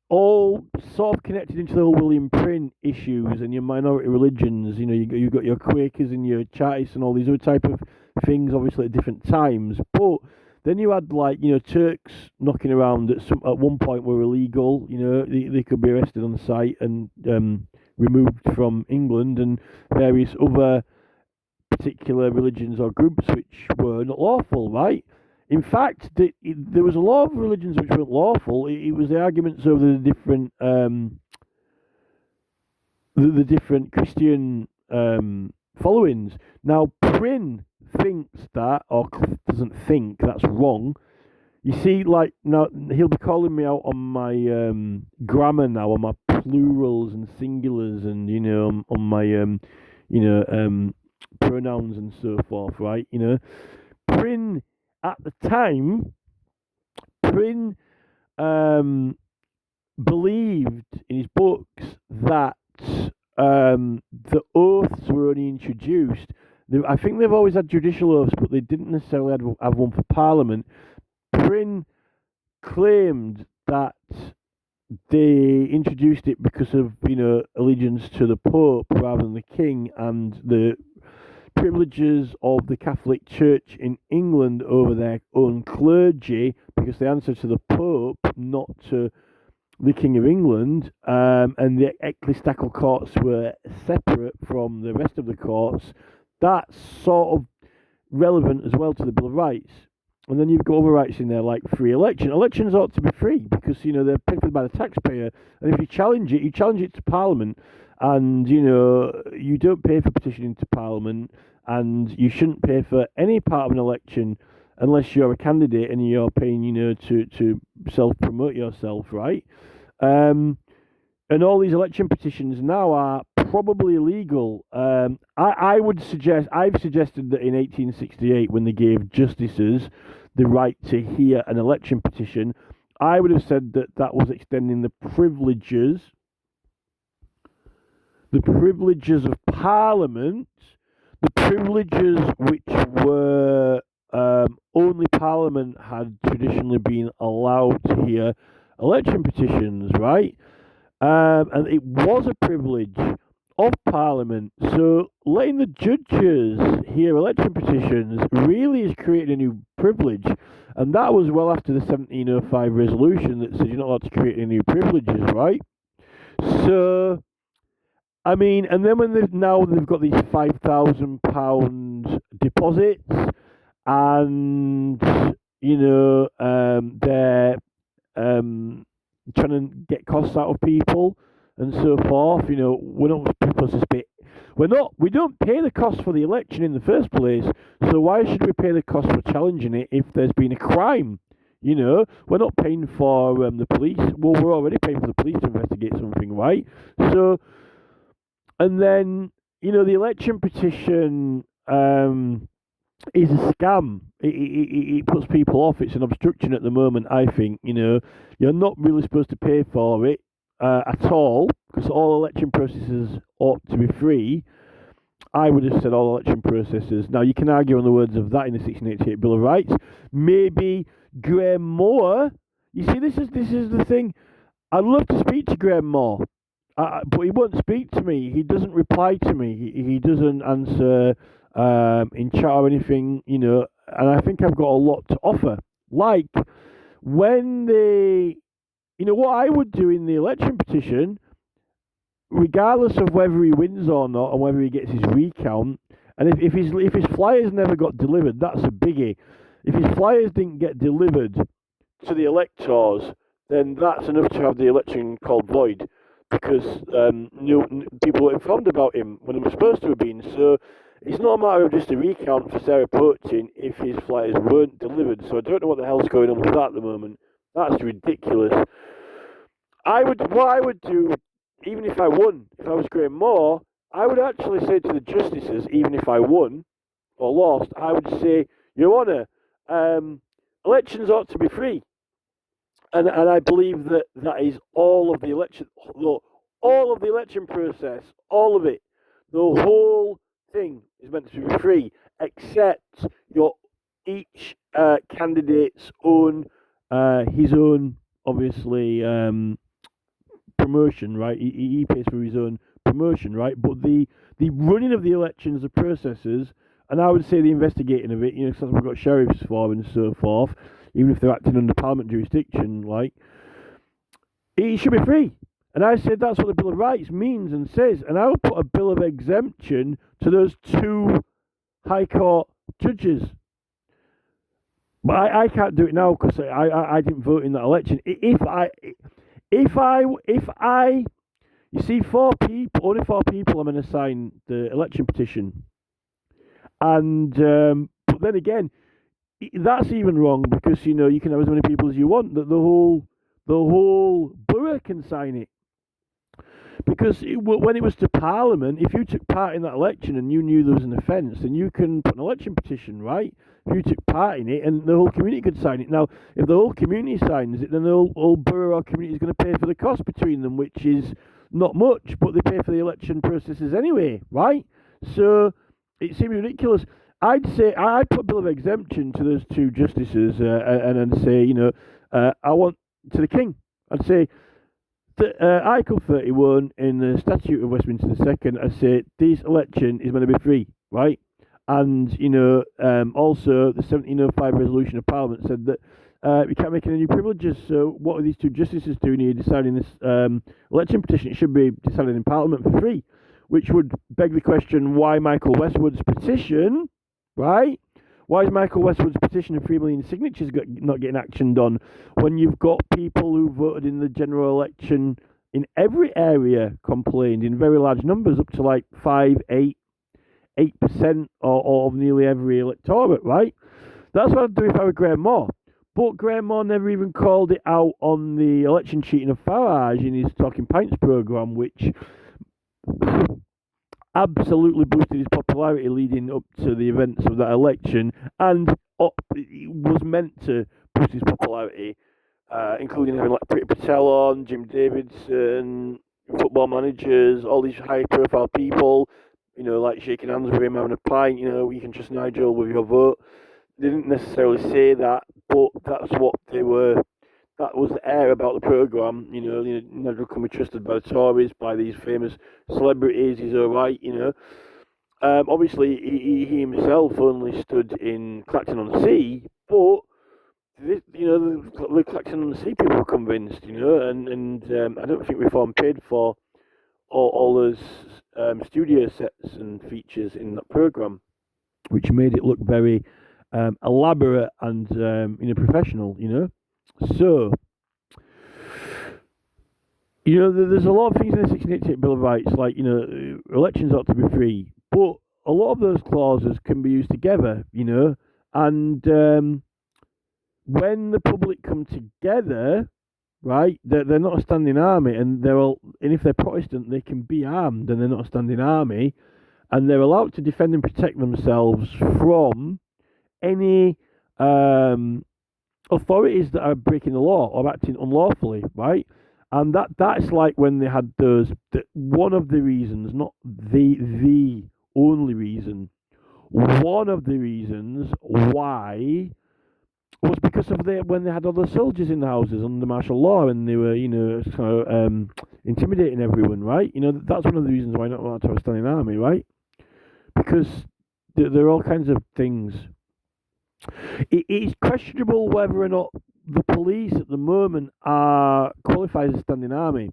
all sort of connected into the whole William Prynne issues and your minority religions. You know, you've got your Quakers and your Chartists and all these other type of things, obviously at different times. But then you had Turks knocking around at one point were illegal. You know, they could be arrested on sight and removed from England, and various other particular religions or groups which were not lawful, right? In fact, there was a lot of religions which weren't lawful. It was the arguments over the different Christian followings. Now, Prynne thinks that, or doesn't think, that's wrong. You see, now he'll be calling me out on my grammar now, on my plurals and singulars, and on my pronouns and so forth, right? Prynne at the time, Prynne believed in his books that the oaths were only introduced. I think they've always had judicial oaths, but they didn't necessarily have one for Parliament. Prynne claimed that they introduced it because of allegiance to the Pope rather than the King, and the privileges of the Catholic Church in England over their own clergy, because they answer to the Pope, not to the King of England, and the ecclesiastical courts were separate from the rest of the courts. That's sort of relevant as well to the Bill of Rights. And then you've got other rights in there, like free election. Elections ought to be free because, they're paid for by the taxpayer. And if you challenge it to Parliament. And, you don't pay for petitioning to Parliament. And you shouldn't pay for any part of an election unless you're a candidate and you're paying, to self-promote yourself, right? And all these election petitions now are probably illegal. I've suggested that in 1868, when they gave justices the right to hear an election petition, I would have said that was extending the privileges of Parliament, the privileges which were only Parliament had traditionally been allowed to hear election petitions, right? And it was a privilege of Parliament. So letting the judges hear election petitions really is creating a new privilege. And that was well after the 1705 resolution that said you're not allowed to create any new privileges, right? So, I mean, and then when they've got these £5,000 deposits, and they're trying to get costs out of people and so forth. We're not supposed to pay. We don't pay the cost for the election in the first place. So why should we pay the cost for challenging it if there's been a crime? We're not paying for the police. Well, we're already paying for the police to investigate something, right? So, and then the election petition is a scam. It puts people off. It's an obstruction at the moment, I think. You're not really supposed to pay for it at all, because all election processes ought to be free. I would have said all election processes. Now, you can argue on the words of that in the 1688 Bill of Rights. Maybe Graham Moore. You see, this is the thing. I'd love to speak to Graham Moore, but he won't speak to me. He doesn't reply to me. He doesn't answer in chat or anything, and I think I've got a lot to offer. Like, when what I would do in the election petition, regardless of whether he wins or not, and whether he gets his recount, and if his flyers never got delivered, that's a biggie. If his flyers didn't get delivered to the electors, then that's enough to have the election called void, because people were informed about him when they were supposed to have been. So it's not a matter of just a recount for Sarah Poaching if his flyers weren't delivered. So I don't know what the hell's going on with that at the moment. That's ridiculous. what I would do, even if I won, if I was Graham Moore, I would actually say to the justices, even if I won or lost, I would say, Your Honour, elections ought to be free. And I believe that that is all of the election, look, all of the election process, all of it, the whole thing is meant to be free, except your each candidate's own, his own, obviously, promotion, right? He pays for his own promotion, right? But the running of the elections, the processes, and I would say the investigating of it, because we've got sheriffs for and so forth, even if they're acting under Parliament jurisdiction, like, it should be free. And I said that's what the Bill of Rights means and says. And I would put a bill of exemption to those two High Court judges. But I can't do it now because I didn't vote in that election. If I, you see, only 4 people I'm going to sign the election petition. And, but then again, that's even wrong because, you can have as many people as you want. That the whole borough can sign it. Because when it was to Parliament, if you took part in that election and you knew there was an offence, then you can put an election petition, right? If you took part in it, and the whole community could sign it. Now, if the whole community signs it, then the whole borough or community is going to pay for the cost between them, which is not much, but they pay for the election processes anyway, right? So it seems ridiculous. I'd say I'd put a bill of exemption to those two justices, and then say, I want to the King. I'd say, Article 31 in the Statute of Westminster II, I say this election is going to be free, right? And, also the 1705 resolution of Parliament said that we can't make any new privileges. So what are these two justices doing here deciding this election petition? It should be decided in Parliament for free, which would beg the question why Michael Westwood's petition, right? Why is Michael Westwood's petition of 3 million signatures not getting actioned on when you've got people who voted in the general election in every area complained in very large numbers, up to like 8% of nearly every electorate, right? That's what I'd do if I were Graham Moore. But Graham Moore never even called it out on the election cheating of Farage in his Talking Pints programme, which absolutely boosted his popularity leading up to the events of that election, and it was meant to boost his popularity, including having like Pretty Patel on, Jim Davidson, football managers, all these high-profile people, like shaking hands with him, having a pint, you can trust Nigel with your vote. They didn't necessarily say that, but that's what they were. That was the air about the programme, Nigel can be trusted by the Tories, by these famous celebrities, he's alright, obviously, he himself only stood in Clacton-on-Sea, but, the Clacton-on-Sea people were convinced, and I don't think Reform paid for all those studio sets and features in that programme, which made it look very elaborate and, professional, So, there's a lot of things in the 1688 Bill of Rights, like, elections ought to be free, but a lot of those clauses can be used together, and when the public come together, right, they're not a standing army, and if they're Protestant, they can be armed, and they're not a standing army, and they're allowed to defend and protect themselves from any authorities that are breaking the law or acting unlawfully, right? And that's like when they had those. One of the reasons, not the only reason, one of the reasons why was because of when they had all the soldiers in the houses under martial law and they were, kind of intimidating everyone, right? That's one of the reasons why not allowed to have a standing army, right? Because there are all kinds of things. It is questionable whether or not the police at the moment are qualified as a standing army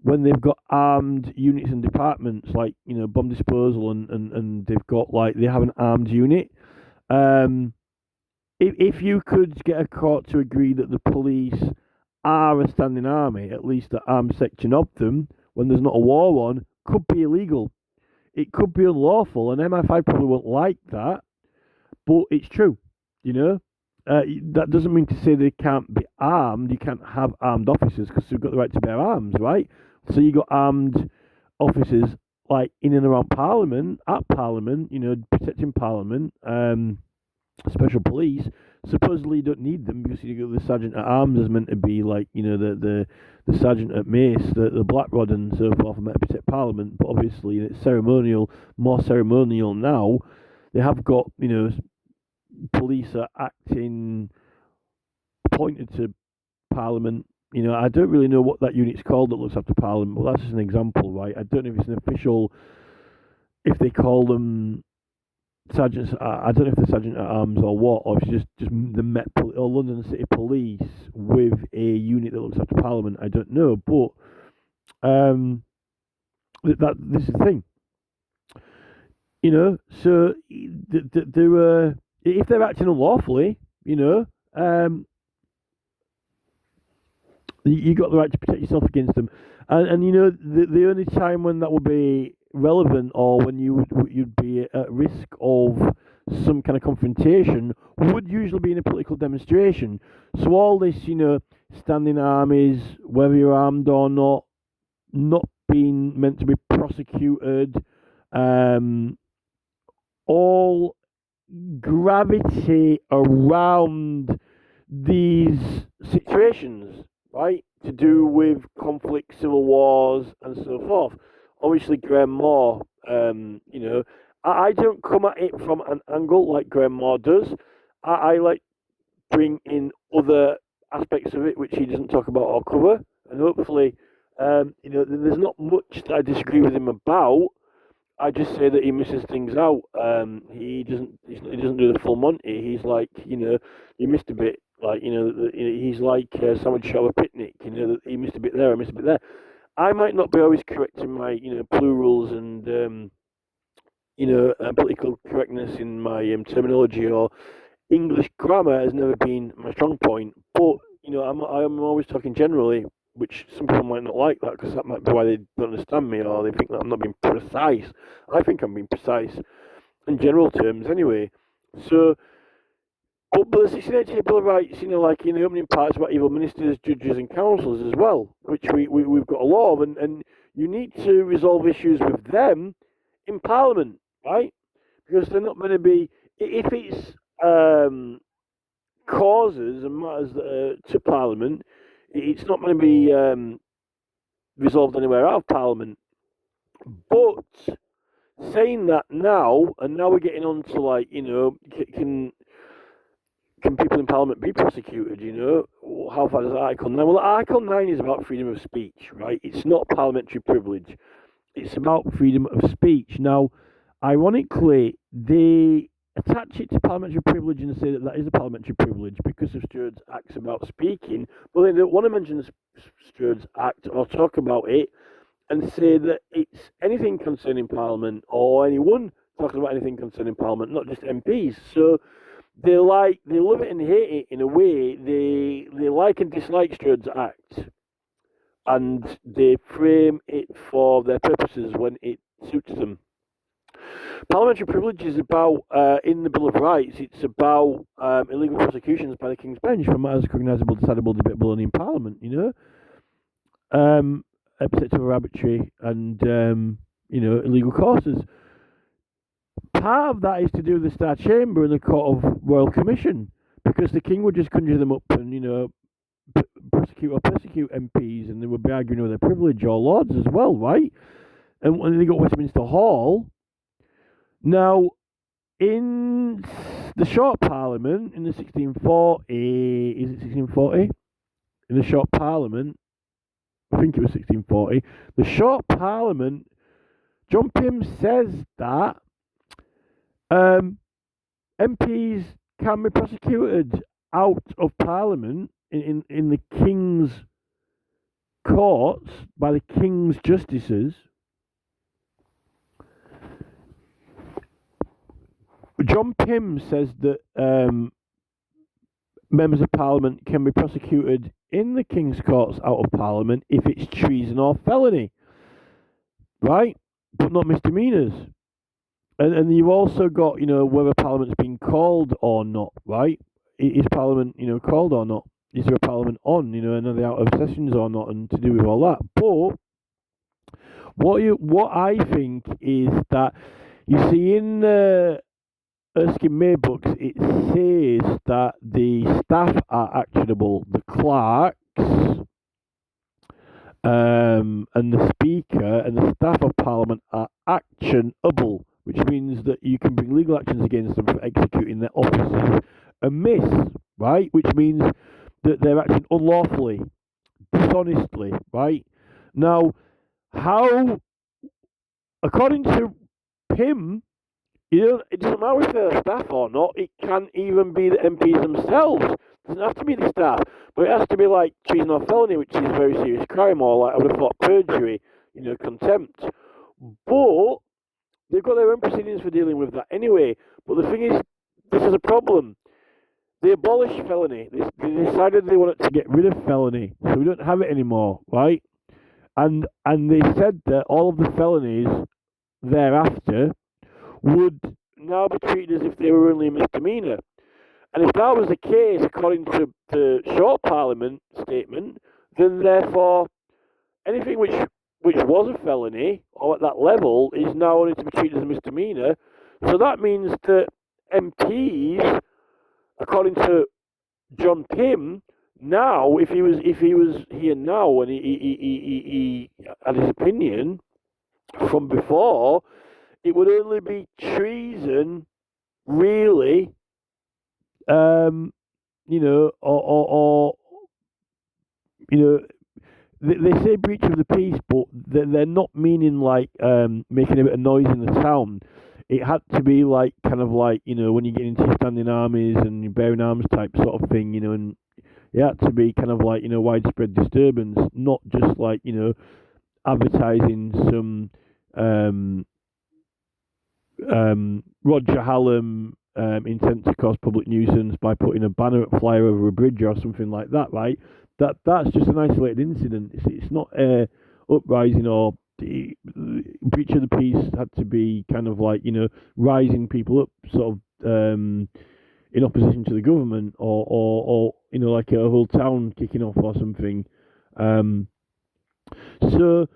when they've got armed units and departments like bomb disposal and they've got they have an armed unit. If you could get a court to agree that the police are a standing army, at least the armed section of them, when there's not a war on, could be illegal. It could be unlawful, and MI5 probably won't like that, but it's true, that doesn't mean to say they can't be armed. You can't have armed officers because they've got the right to bear arms, right? So you got armed officers like in and around Parliament, at Parliament, protecting Parliament, special police. Supposedly you don't need them because you got the sergeant at arms is meant to be like the sergeant at mace, the black rod and so forth, are meant to protect Parliament. But obviously it's ceremonial, more ceremonial now. They have got police are acting appointed to Parliament. I don't really know what that unit's called that looks after Parliament, but that's just an example, right? I don't know if it's an official, if they call them sergeants. I don't know if they're sergeant at arms or what, or if it's just the Met or London City Police with a unit that looks after Parliament. I don't know, but this is the thing, So they're if they're acting unlawfully, you got the right to protect yourself against them. And the only time when that would be relevant or when you'd be at risk of some kind of confrontation would usually be in a political demonstration. So all this, standing armies, whether you're armed or not being meant to be prosecuted, all gravitate around these situations, right? To do with conflict, civil wars, and so forth. Obviously, Graham Moore, I don't come at it from an angle like Graham Moore does. I like bring in other aspects of it which he doesn't talk about or cover, and hopefully, there's not much that I disagree with him about. I just say that he misses things out. He doesn't do the full Monty. He's like, you missed a bit. Like, he's like someone show a picnic. He missed a bit there. I missed a bit there. I might not be always correct in my, plurals and political correctness in my terminology, or English grammar has never been my strong point. But I'm always talking generally, which some people might not like that because that might be why they don't understand me or they think that I'm not being precise. I think I'm being precise in general terms anyway. So, but the 1688 Bill of Rights, like in the opening parts about evil ministers, judges, and councillors as well, which we've got a lot of, and you need to resolve issues with them in Parliament, right? Because they're not going to be, if it's causes and matters to Parliament, it's not going to be resolved anywhere out of Parliament. But saying that now, and now we're getting on to like, can people in Parliament be prosecuted? How far does Article 9? Well, Article 9 is about freedom of speech, right? It's not parliamentary privilege. It's about freedom of speech. Now, ironically, they attach it to parliamentary privilege and say that that is a parliamentary privilege because of Sturge's acts about speaking, but they don't want to mention Sturge's act or talk about it and say that it's anything concerning Parliament or anyone talking about anything concerning Parliament, not just MPs. So they love it and hate it in a way. They like and dislike Sturge's act, and they frame it for their purposes when it suits them. Parliamentary privilege is about, in the Bill of Rights, it's about illegal prosecutions by the King's Bench for matters cognisable, decidable, debatable, and in Parliament, except of arbitrary and, illegal causes. Part of that is to do with the Star Chamber and the Court of Royal Commission, because the King would just conjure them up and, prosecute or persecute MPs, and they would be arguing over their privilege, or Lords as well, right? And when they got Westminster Hall, now, in the short Parliament, in the 1640, is it 1640? In the short Parliament, I think it was 1640, the short Parliament, John Pym says that MPs can be prosecuted out of Parliament in the King's courts by the King's justices. John Pym says that members of Parliament can be prosecuted in the King's courts out of Parliament if it's treason or felony, right? But not misdemeanours. And you've also got, whether Parliament's been called or not, right? is Parliament, called or not? Is there a Parliament on, and are they out of sessions or not, and to do with all that. But what I think is that, you see, in the Erskine May books, it says that the staff are actionable, the clerks, and the Speaker and the staff of Parliament are actionable, which means that you can bring legal actions against them for executing their offices amiss, right? Which means that they're acting unlawfully, dishonestly, right? Now, how, according to Pym, it doesn't matter if they're staff or not. It can even be the MPs themselves. It doesn't have to be the staff, but it has to be like treason or felony, which is a very serious crime, or like I would have thought perjury, contempt. But they've got their own proceedings for dealing with that anyway. But the thing is, this is a problem. They abolished felony. They decided they wanted to get rid of felony, so we don't have it anymore, right? And they said that all of the felonies thereafter would now be treated as if they were only a misdemeanor. And if that was the case, according to the short Parliament statement, then therefore anything which was a felony or at that level is now only to be treated as a misdemeanor. So that means that MPs, according to John Pym, now if he was here now and he had his opinion from before, it would only be treason, really, or they say breach of the peace, but they're not meaning like making a bit of noise in the town. It had to be like kind of like when you get into standing armies and your bearing arms type sort of thing, and it had to be kind of like widespread disturbance, not just like advertising some Roger Hallam intent to cause public nuisance by putting a banner flyer over a bridge or something like that, right? That's just an isolated incident. It's not a uprising or breach of the peace. Had to be kind of like rising people up, sort of in opposition to the government, or like a whole town kicking off or something. So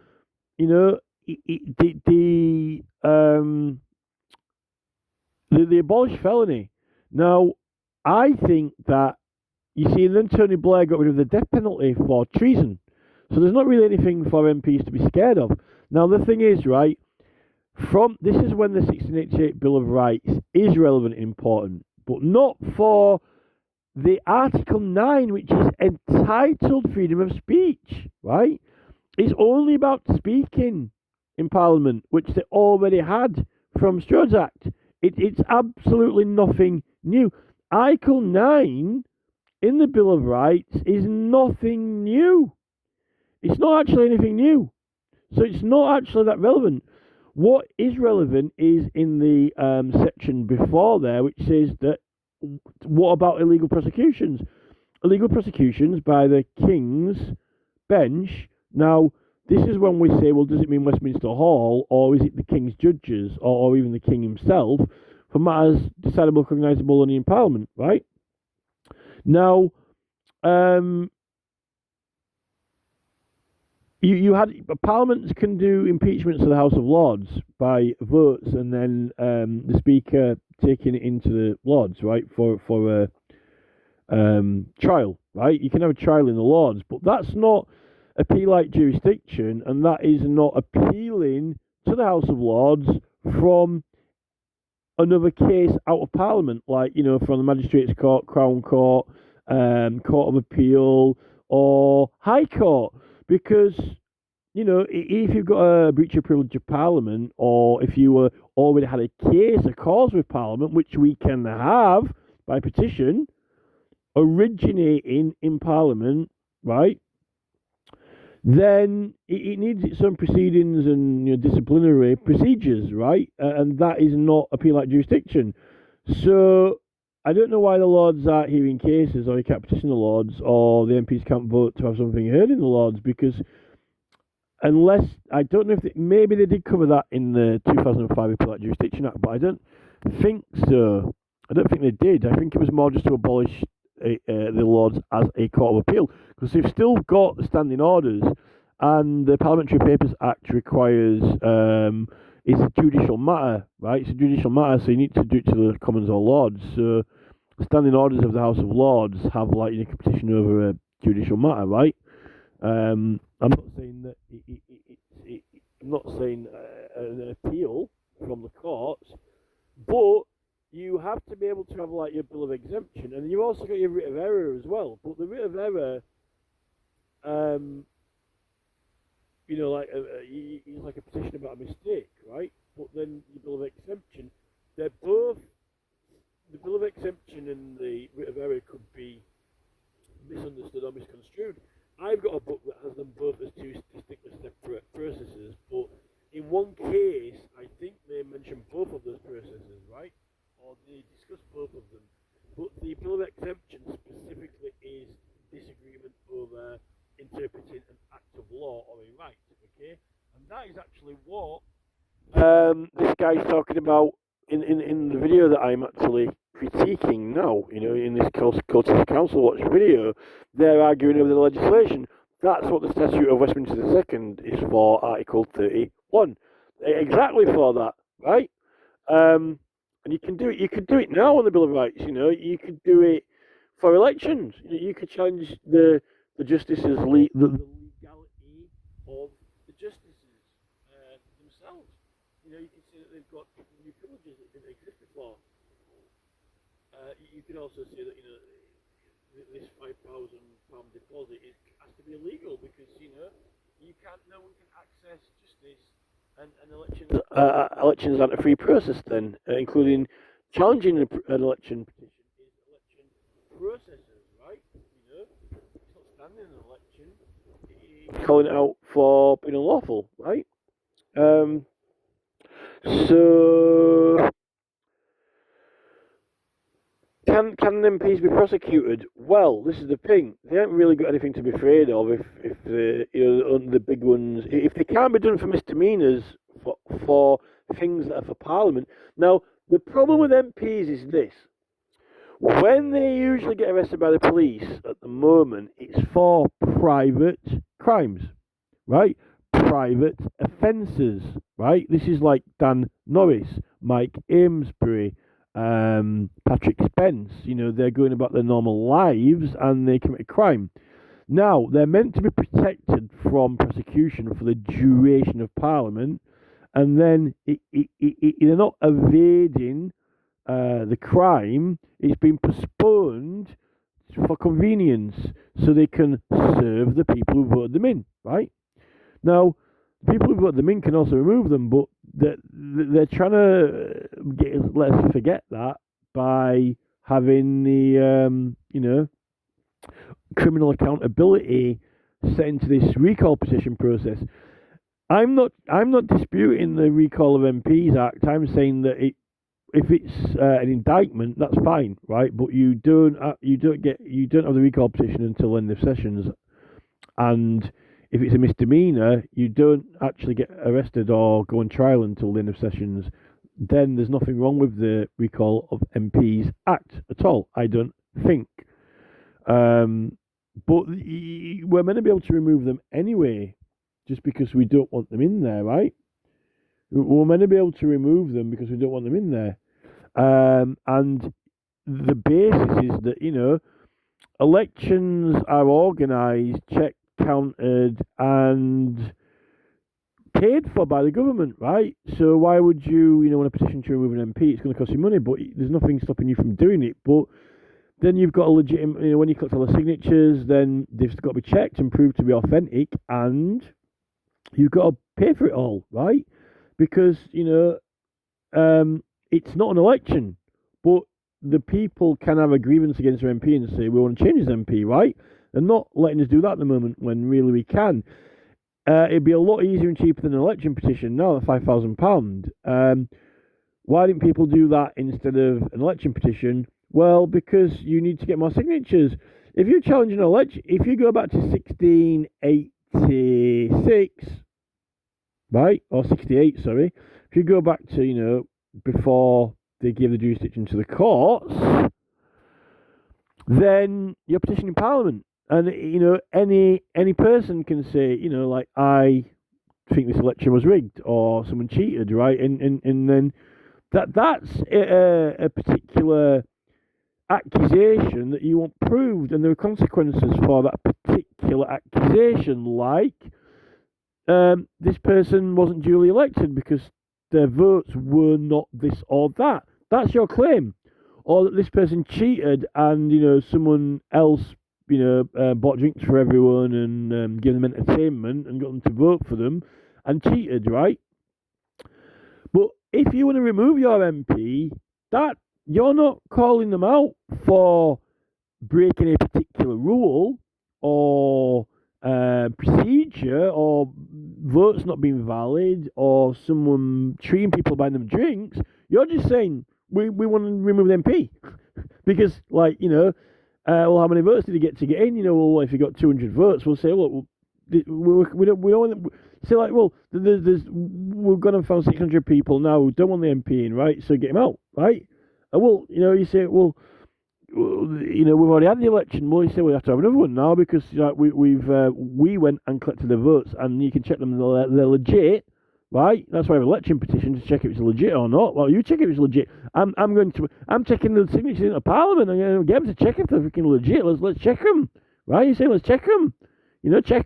they abolished felony. Now, I think that, you see, then Tony Blair got rid of the death penalty for treason. So there's not really anything for MPs to be scared of. Now, the thing is, right, this is when the 1688 Bill of Rights is relevant and important, but not for the Article 9, which is entitled freedom of speech, right? It's only about speaking in Parliament, which they already had from Strode's Act. It's absolutely nothing new. Article 9 in the Bill of Rights is nothing new. It's not actually anything new. So it's not actually that relevant. What is relevant is in the section before there, which says that, what about illegal prosecutions? Illegal prosecutions by the King's Bench. Now, this is when we say, well, does it mean Westminster Hall, or is it the King's judges, or even the King himself, for matters decidable, recognisable only in Parliament, right? Now, you had Parliaments can do impeachments of the House of Lords by votes, and then the Speaker taking it into the Lords, right, for a trial, right? You can have a trial in the Lords, but that's not appeal-like jurisdiction, and that is not appealing to the House of Lords from another case out of Parliament, like, from the Magistrates' Court, Crown Court, Court of Appeal, or High Court, because, if you've got a breach of privilege of Parliament, or if you already had a case, a cause with Parliament, which we can have by petition, originating in Parliament, right, then it needs its own proceedings and disciplinary procedures, right? And that is not appeal-like jurisdiction. So I don't know why the Lords aren't hearing cases, or you can't petition the Lords, or the MPs can't vote to have something heard in the Lords, because unless, I don't know if maybe they did cover that in the 2005 Appeal-like Jurisdiction Act, but I don't think so. I don't think they did. I think it was more just to abolish the Lords as a court of appeal, because they've still got the standing orders, and the Parliamentary Papers Act requires it's a judicial matter, right? It's a judicial matter, so you need to do it to the Commons or Lords. So standing orders of the House of Lords have like you can petition over a judicial matter, right? I'm not saying that I'm not saying an appeal from the courts, but you have to be able to have like your bill of exemption, and you've also got your writ of error as well. But the writ of error, like it's like a petition about a mistake, right? But then your bill of exemption, they're both the bill of exemption and the writ of error could be misunderstood or misconstrued. I've got a book that has them both as two distinctly separate processes, but in one case, I think they mention both of those processes, right? Or they discuss both of them. But the bill of exemption specifically is disagreement over interpreting an act of law or a right, okay? And that is actually what this guy's talking about in the video that I'm actually critiquing now, in this Culture Council Watch video. They're arguing over the legislation. That's what the Statute of Westminster II is for, Article 31. Exactly for that, right? And you can do it. You could do it now on the Bill of Rights. You could do it for elections. You could challenge the justices' the legality of the justices themselves. You can see that they've got new privileges that didn't exist before. You can also say that this £5,000 deposit has to be illegal because no one can access justice and elections aren't a free process. Then, including challenging an election petition is election processes, right? It's not standing an election; it's calling it out for being unlawful, right? So. Can MPs be prosecuted? Well, this is the thing. They haven't really got anything to be afraid of if the big ones, if they can't be done for misdemeanors for things that are for Parliament. Now, the problem with MPs is this: when they usually get arrested by the police at the moment, it's for private crimes, right? Private offences, right? This is like Dan Norris, Mike Amesbury, Patrick Spence. They're going about their normal lives and they commit a crime. Now, they're meant to be protected from prosecution for the duration of Parliament, and then they're not evading the crime. It's been postponed for convenience so they can serve the people who voted them in, right? Now, the people who voted them in can also remove them, but they're trying to let us forget that by having the criminal accountability set into this recall petition process. I'm not disputing the Recall of MPs Act. I'm saying that if it's an indictment, that's fine, right? But you don't have the recall petition until end of sessions, and if it's a misdemeanor, you don't actually get arrested or go on trial until the end of sessions. Then there's nothing wrong with the Recall of MPs Act at all, I don't think. But we're meant to be able to remove them anyway, just because we don't want them in there, right? We're meant to be able to remove them because we don't want them in there. And the basis is that, elections are organised, checked, counted, and paid for by the government, right? So why would you, want a petition to remove an MP? It's going to cost you money, but there's nothing stopping you from doing it. But then you've got a legitimate, when you collect all the signatures, then they've got to be checked and proved to be authentic, and you've got to pay for it all, right? Because, it's not an election, but the people can have a grievance against their MP and say, we want to change his MP, right? They're not letting us do that at the moment when really we can. It'd be a lot easier and cheaper than an election petition now at £5,000. Why didn't people do that instead of an election petition? Well, because you need to get more signatures. If you challenge an election, if you go back to 1686, right, or 68, sorry, if you go back to, before they give the jurisdiction to the courts, then you're petitioning Parliament. And any person can say, like, I think this election was rigged or someone cheated, right? And then that's a particular accusation that you want proved, and there are consequences for that particular accusation, like this person wasn't duly elected because their votes were not this or that. That's your claim. Or that this person cheated and, someone else, bought drinks for everyone and gave them entertainment and got them to vote for them and cheated, right? But if you want to remove your MP, that you're not calling them out for breaking a particular rule or procedure or votes not being valid or someone treating people buying them drinks. You're just saying we want to remove the MP because, like, well, how many votes did he get to get in? Well, if he got 200 votes, we'll say, look, we don't want say, like, well, we're going to found 600 people now who don't want the MP in, right? So get him out, right? Well, you say, well, we've already had the election. Well, you say we have to have another one now because, like, we went and collected the votes, and you can check them; they're legit, right? That's why I have an election petition to check if it's legit or not. Well, you check if it's legit. I'm checking the signatures into Parliament. I'm going to get them to check if they're freaking legit. Let's check them, right? You say let's check them. Check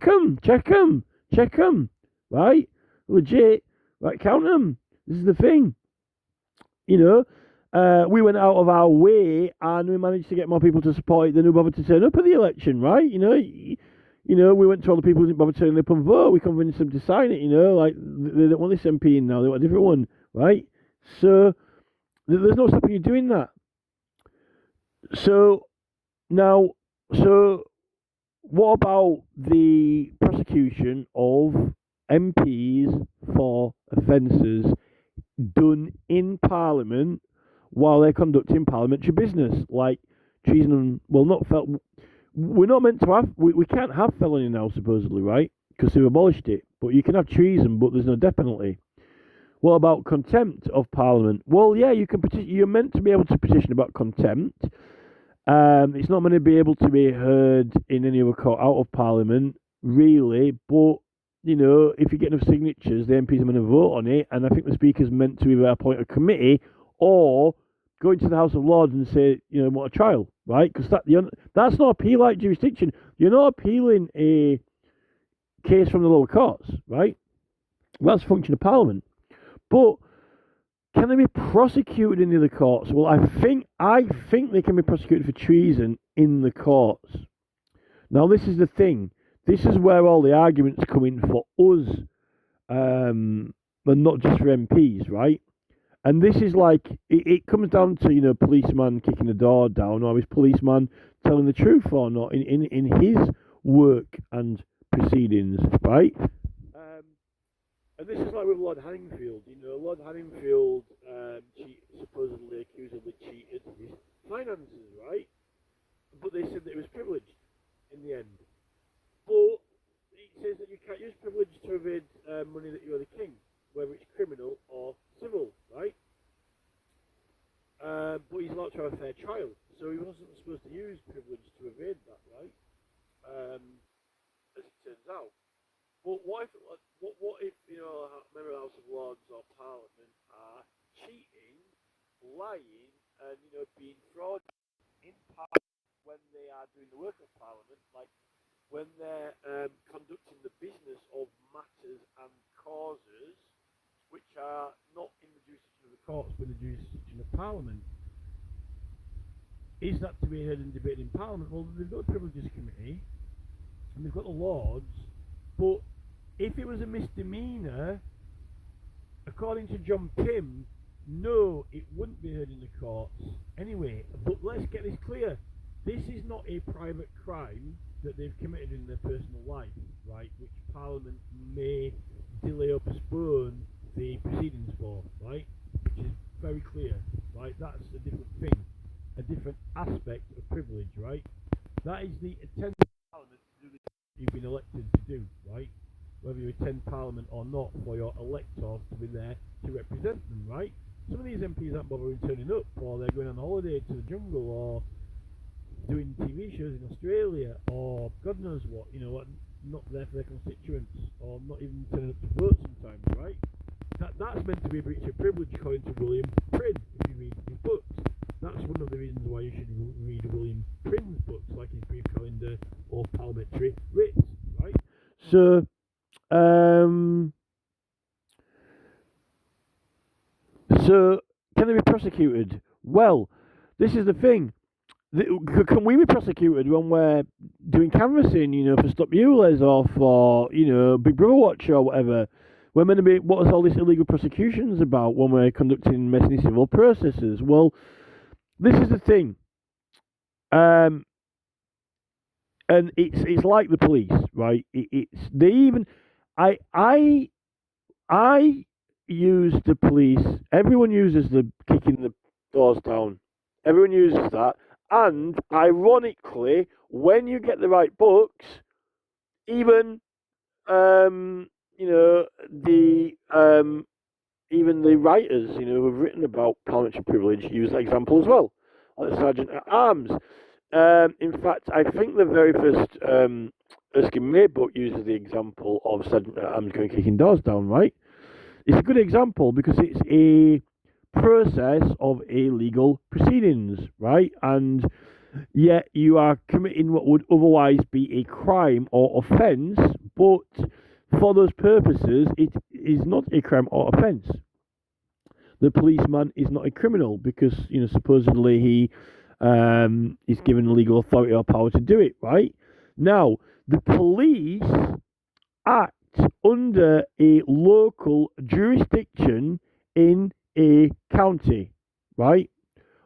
them, right? Legit, right? Count them. This is the thing, you know. We went out of our way and we managed to get more people to support it than who bothered to turn up at the election, right? We went to all the people who didn't bother turning up and vote. We convinced them to sign it, like they don't want this MP in now, they want a different one, right? So there's no stopping you doing that. So now, what about the prosecution of MPs for offences done in Parliament while they're conducting parliamentary business, like treason and, well, not fel. We're not meant to have. We can't have felony now, supposedly, right? Because they've abolished it. But you can have treason, but there's no death penalty. What about contempt of Parliament? Well, yeah, you can petition. You're meant to be able to petition about contempt. It's not meant to be able to be heard in any other court out of Parliament, really. But if you get enough signatures, the MPs are going to vote on it, and I think the Speaker's meant to either appoint a committee or go into the House of Lords and say, want a trial, right? Because that's not appeal-like jurisdiction. You're not appealing a case from the lower courts, right? That's the function of Parliament. But can they be prosecuted in the other courts? Well, I think they can be prosecuted for treason in the courts. Now, this is the thing. This is where all the arguments come in for us, but not just for MPs, right? And this is like, it comes down to, policeman kicking the door down, or is policeman telling the truth or not in his work and proceedings, right? And this is like with Lord Hanningfield. Lord Hanningfield supposedly accusably cheated his finances, right? But they said that it was privileged in the end. But it says that you can't use privilege to evade money that you owe the king, whether it's criminal or civil, right? But he's allowed to have a fair trial, so he wasn't supposed to use privilege to evade that, right? As it turns out. But what if a member of the House of Lords or Parliament are cheating, lying, and being fraudulent in Parliament when they are doing the work of Parliament, like when they're conducting the business of matters and causes which are not in the jurisdiction of the courts but in the jurisdiction of Parliament. Is that to be heard and debated in Parliament? Well, they've got a Privileges Committee and they've got the Lords, but if it was a misdemeanour, according to John Pym, no, it wouldn't be heard in the courts. Anyway, but let's get this clear. This is not a private crime that they've committed in their personal life, right, which Parliament may delay or postpone the proceedings for, right, which is very clear, right. That's a different thing, a different aspect of privilege, right. That is the attendance of Parliament to do the job you've been elected to do, right, whether you attend Parliament or not, for your electors to be there to represent them, right. Some of these MPs aren't bothering turning up, or they're going on holiday to the jungle, or doing TV shows in Australia or God knows what, not there for their constituents or not even turning up to vote sometimes, right? That's meant to be a breach of privilege according to William Prynne, if you read his books. That's one of the reasons why you should read William Prynne's books, like his Brief Calendar or Parliamentary Writs, right? So, can they be prosecuted? Well, this is the thing. Can we be prosecuted when we're doing canvassing, for Stop ULEZ or for, Big Brother Watch or whatever? We're meant to be, what is all this illegal prosecutions about when we're conducting messy civil processes? Well, this is the thing. And it's like the police, right? I use the police. Everyone uses the kicking the doors down. Everyone uses that. And ironically, when you get the right books, even even the writers, who've written about parliamentary privilege use that example as well, like the Sergeant at Arms. In fact, I think the very first Erskine May book uses the example of Sergeant at Arms going kicking doors down, right? It's a good example because it's a process of illegal proceedings, right? And yet you are committing what would otherwise be a crime or offence, but for those purposes, it is not a crime or offence. The policeman is not a criminal because, supposedly he is given legal authority or power to do it, right? Now, the police act under a local jurisdiction in a county, right?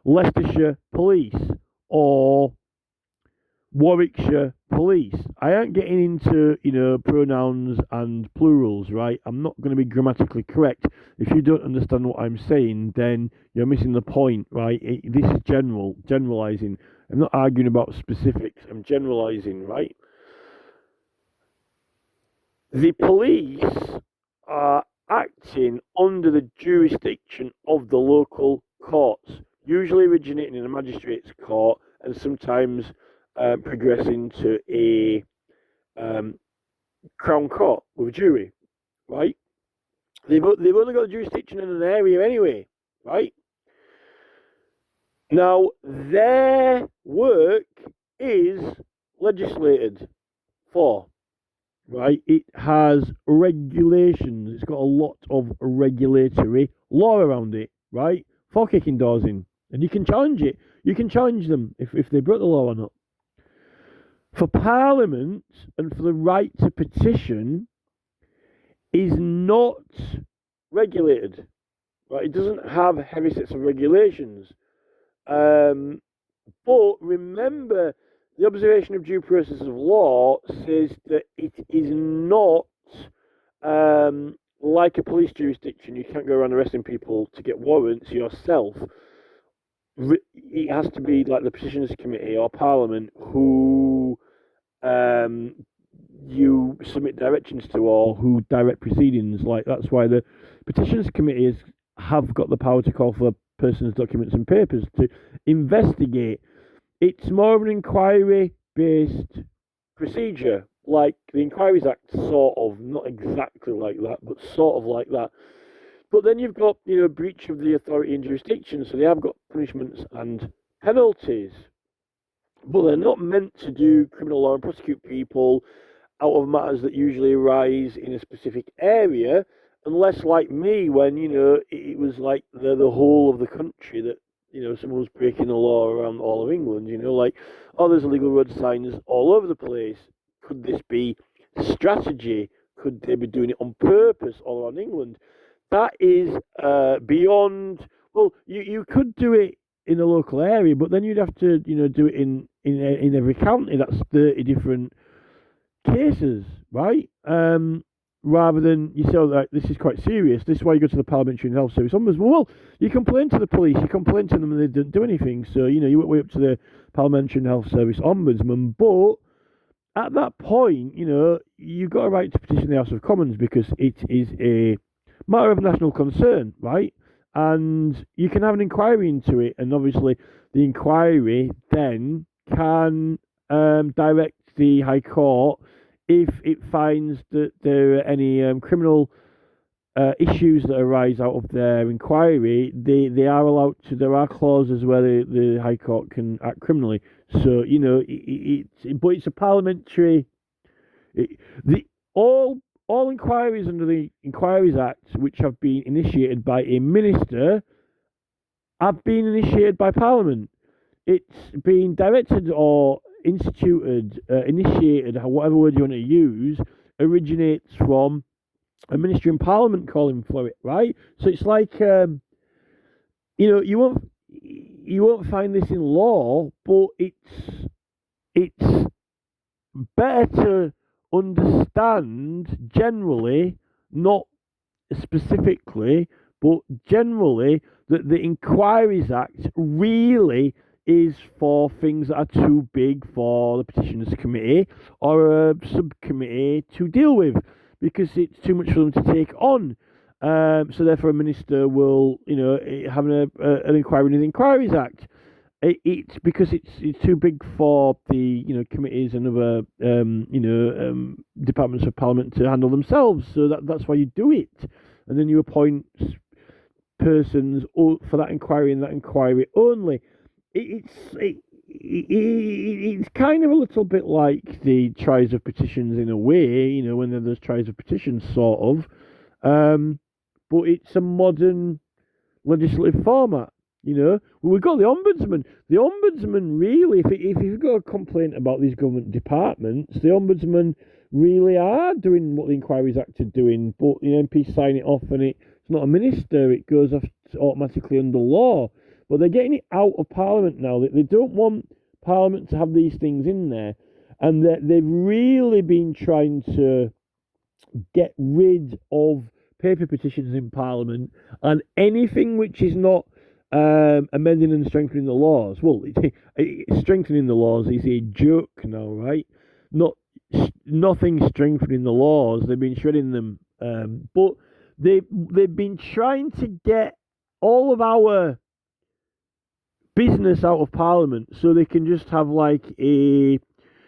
Leicestershire Police or Warwickshire Police. I ain't getting into, pronouns and plurals, right? I'm not going to be grammatically correct. If you don't understand what I'm saying, then you're missing the point, right? This is generalizing. I'm not arguing about specifics. I'm generalizing, right? The police are acting under the jurisdiction of the local courts, usually originating in a magistrate's court and sometimes progressing to a crown court with a jury, right? They've only got jurisdiction in an area anyway, right? Now, their work is legislated for, right? It has regulations. It's got a lot of regulatory law around it, right? For kicking doors in. And you can challenge it. You can challenge them if they broke the law or not. For Parliament and for the right to petition is not regulated, right? It doesn't have heavy sets of regulations. But remember, the observation of due process of law says that it is not like a police jurisdiction. You can't go around arresting people to get warrants yourself. It has to be like the Petitions Committee or Parliament who you submit directions to or who direct proceedings. Like that's why the Petitions Committee have got the power to call for persons, documents and papers to investigate. It's more of an inquiry-based procedure, like the Inquiries Act, sort of, not exactly like that, but sort of like that. But then you've got, breach of the authority and jurisdiction, so they have got punishments and penalties. But they're not meant to do criminal law and prosecute people out of matters that usually arise in a specific area, unless, like me, when, it was like the whole of the country that, someone was breaking the law around all of England, like, there's illegal road signs all over the place. Could this be strategy? Could they be doing it on purpose all around England? That is beyond. Well, you could do it in a local area, but then you'd have to, do it in every county. That's 30 different cases, right? Rather than you say, that this is quite serious. This is why you go to the Parliamentary and Health Service Ombudsman. Well, you complain to the police, you complain to them, and they don't do anything. So you work way up to the Parliamentary and Health Service Ombudsman, but at that point, you've got a right to petition the House of Commons because it is a matter of national concern, right? And you can have an inquiry into it, and obviously the inquiry then can direct the High Court if it finds that there are any criminal issues that arise out of their inquiry. They are allowed to. There are clauses where the High Court can act criminally. So but it's a parliamentary. It, the all inquiries under the Inquiries Act, which have been initiated by a minister, have been initiated by Parliament. It's been directed or instituted, initiated, whatever word you want to use, originates from a ministry in Parliament calling for it, right? So it's like, you won't find this in law, but it's better to understand generally, not specifically, but generally, that the Inquiries Act really is for things that are too big for the Petitions Committee or a subcommittee to deal with because it's too much for them to take on. So therefore, a minister will, have an inquiry into the Inquiries Act. It's because it's too big for the committees and other departments of Parliament to handle themselves. So that's why you do it, and then you appoint persons for that inquiry and that inquiry only. It's kind of a little bit like the trials of petitions in a way, when there's trials of petitions, sort of. But it's a modern legislative format. We've got the ombudsman. The ombudsman really, if you've got a complaint about these government departments, the ombudsman really are doing what the Inquiries Act are doing, but the MPs sign it off, and it's not a minister. It goes off automatically under law. But they're getting it out of Parliament now. They don't want Parliament to have these things in there, and they've really been trying to get rid of paper petitions in Parliament and anything which is not amending and strengthening the laws. Well, strengthening the laws is a joke now, right? Nothing strengthening the laws. They've been shredding them, but they've been trying to get all of our business out of Parliament so they can just have like a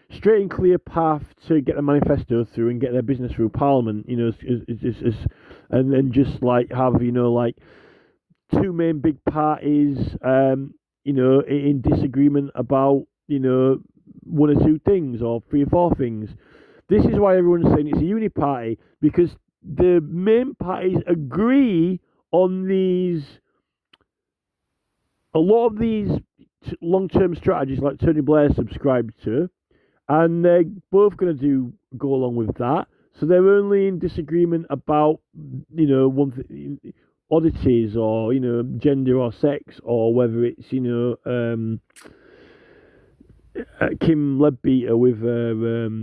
straight and clear path to get the manifesto through and get their business through Parliament. And then just like have like two main big parties, in disagreement about, one or two things or three or four things. This is why everyone's saying it's a uni-party, because the main parties agree on a lot of these long-term strategies like Tony Blair subscribed to, and they're both going to go along with that. So they're only in disagreement about, oddities or gender or sex, or whether it's Kim Leadbeater with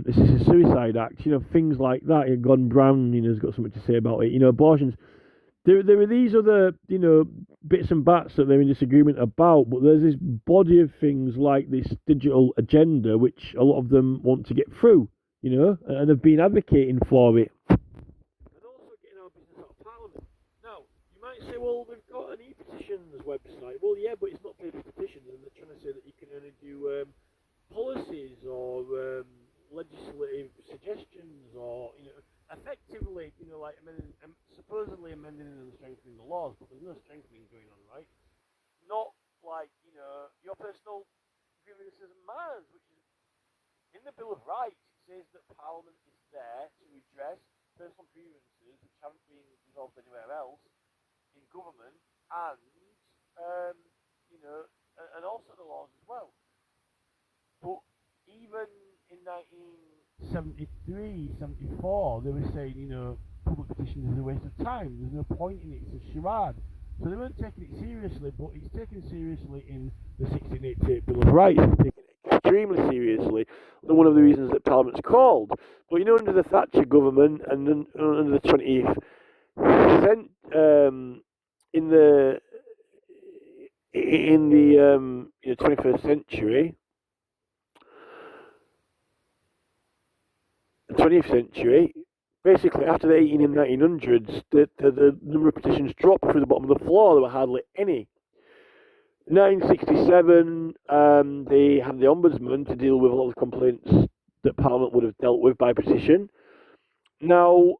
this is a Suicide Act, things like that. Gordon Brown has got something to say about it. Abortions. There are these other bits and bats that they're in disagreement about, but there's this body of things like this digital agenda which a lot of them want to get through, and have been advocating for it. And also getting our business out of Parliament. Now, you might say, well, we've got an e-petitions website. Well, yeah, but it's not paper petitions, and they're trying to say that you can only do policies or legislative suggestions, or effectively, like supposedly amending and strengthening the laws, but there's no strengthening going on, right? Not like your personal grievances and matters, which is in the Bill of Rights. It says that Parliament is there to redress personal grievances which haven't been resolved anywhere else in government, and and also the laws as well. But even in 1973, 74, they were saying, public petitions is a waste of time. There's no point in it. It's a charade. So they weren't taking it seriously, but it's taken seriously in the 1688 Bill of Rights. It's taken extremely seriously. One of the reasons that Parliament's called. But under the Thatcher government and under the 20th in the 21st century. 20th century, basically after the 18 and 1900s, the number of petitions dropped through the bottom of the floor. There were hardly any. 1967, they had the ombudsman to deal with a lot of complaints that Parliament would have dealt with by petition. Now,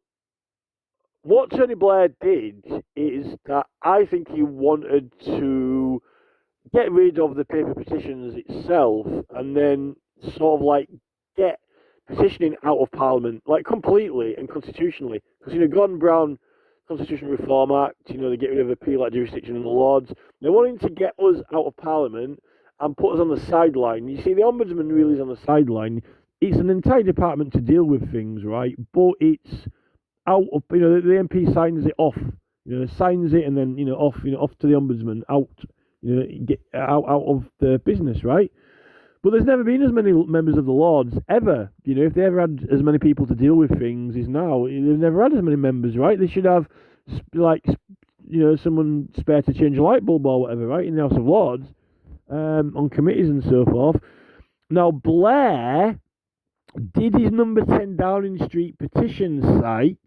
what Tony Blair did is that I think he wanted to get rid of the paper petitions itself and then sort of like get petitioning out of Parliament, like completely and constitutionally. Because, Gordon Brown Constitutional Reform Act, they get rid of appeal at jurisdiction in the Lords. They're wanting to get us out of Parliament and put us on the sideline. You see, the Ombudsman really is on the sideline. It's an entire department to deal with things, right? But it's out of, the MP signs it off, signs it and then, off to the Ombudsman, out, get out of the business, right? But there's never been as many members of the Lords ever. If they ever had as many people to deal with things as now, they've never had as many members, right? They should have, someone spare to change a light bulb or whatever, right, in the House of Lords, on committees and so forth. Now, Blair did his number 10 Downing Street petition site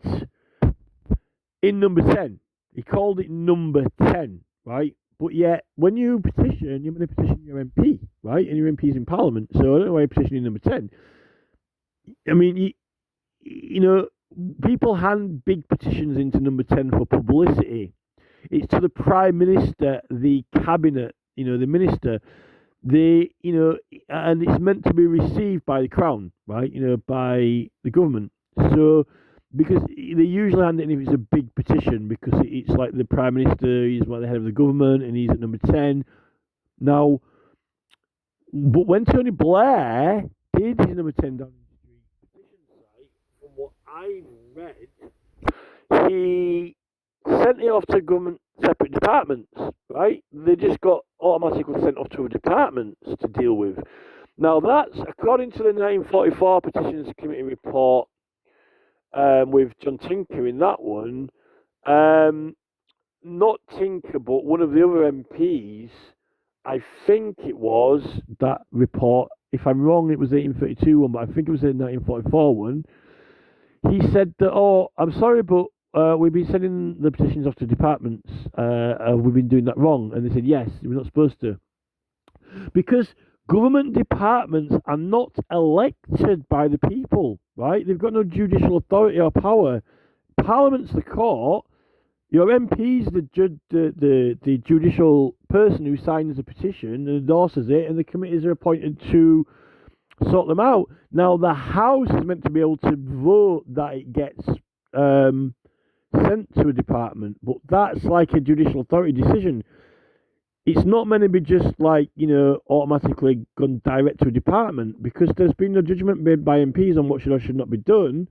in number 10. He called it number 10, right? But yet, when you petition, you're going to petition your MP, right? And your MP's in Parliament, so I don't know why you're petitioning number 10. I mean, people hand big petitions into number 10 for publicity. It's to the Prime Minister, the Cabinet, the Minister. And it's meant to be received by the Crown, right? By the government. So, because they usually hand it in if it's a big petition, because it's like the Prime Minister, he's like the head of the government, and he's at number 10. Now, but when Tony Blair did his number 10 Downing Street petition site, from what I've read, he sent it off to government separate departments, right? They just got automatically sent off to a departments to deal with. Now, that's according to the 1944 Petitions Committee report, with John Tinker in that one. Not Tinker, but one of the other MPs, I think it was that report. If I'm wrong, it was the 1832 one, but I think it was the 1944 one. He said that, I'm sorry, but we've been sending the petitions off to departments. We've been doing that wrong. And they said, yes, we're not supposed to. Because government departments are not elected by the people, right? They've got no judicial authority or power. Parliament's the court. Your MP's the judicial person who signs the petition and endorses it, and the committees are appointed to sort them out. Now, the House is meant to be able to vote that it gets sent to a department, but that's like a judicial authority decision. It's not meant to be just like, automatically gone direct to a department, because there's been no judgment made by MPs on what should or should not be done,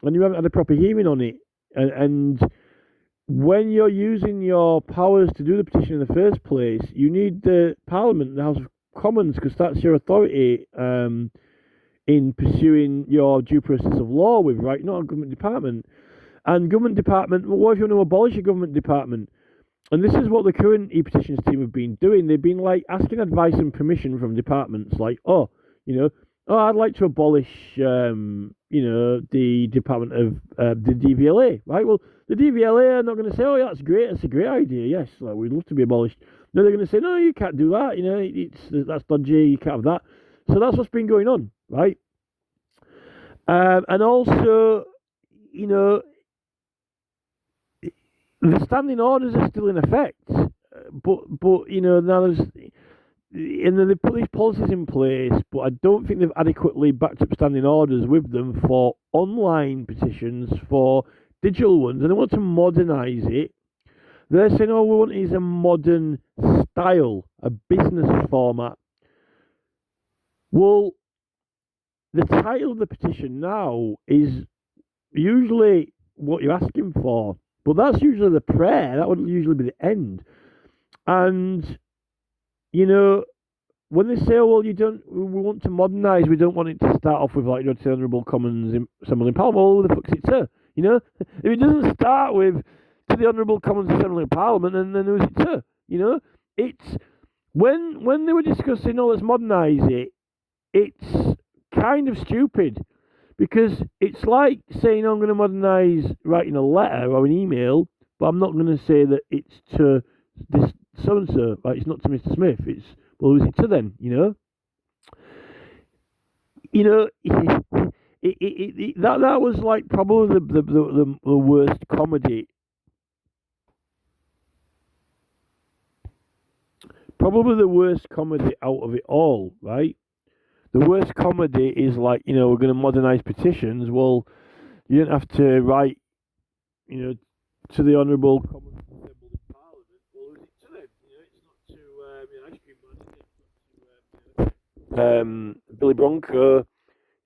and you haven't had a proper hearing on it. And when you're using your powers to do the petition in the first place, you need the Parliament, the House of Commons, because that's your authority in pursuing your due process of law with, right? Not a government department. And government department, well, what if you want to abolish a government department? And this is what the current e-petitions team have been doing. They've been like asking advice and permission from departments, like, I'd like to abolish, the Department of the DVLA, right? Well, the DVLA are not going to say, that's great, that's a great idea, yes, like, we'd love to be abolished. No, they're going to say, no, you can't do that, that's dodgy, you can't have that. So that's what's been going on, right? And also, the standing orders are still in effect, but now there's, and then they put these policies in place, but I don't think they've adequately backed up standing orders with them for online petitions, for digital ones, and they want to modernise it. They're saying, we want it as a modern style, a business format. Well, the title of the petition now is usually what you're asking for, but that's usually the prayer. That would usually be the end. And, when they say, we want to modernise, we don't want it to start off with, like, the Honourable Commons Assembly in Parliament, well, who the fuck's it to? If it doesn't start with to the Honourable Commons Assembly in Parliament, then who's it to? It's, when they were discussing, let's modernise it, it's kind of stupid. Because it's like saying, I'm going to modernise writing a letter or an email, but I'm not going to say that it's to this so and so. Right, it's not to Mr. Smith. It's well, who's it to then? You know, that was like probably the worst comedy. Probably the worst comedy out of it all, right? The worst comedy is like, we're going to modernize petitions. Well, you don't have to write, you know, to the Honourable Commons assembled in Parliament. Well, who's it to them? It's not to ice cream man, is it? It's not to Billy Bronco.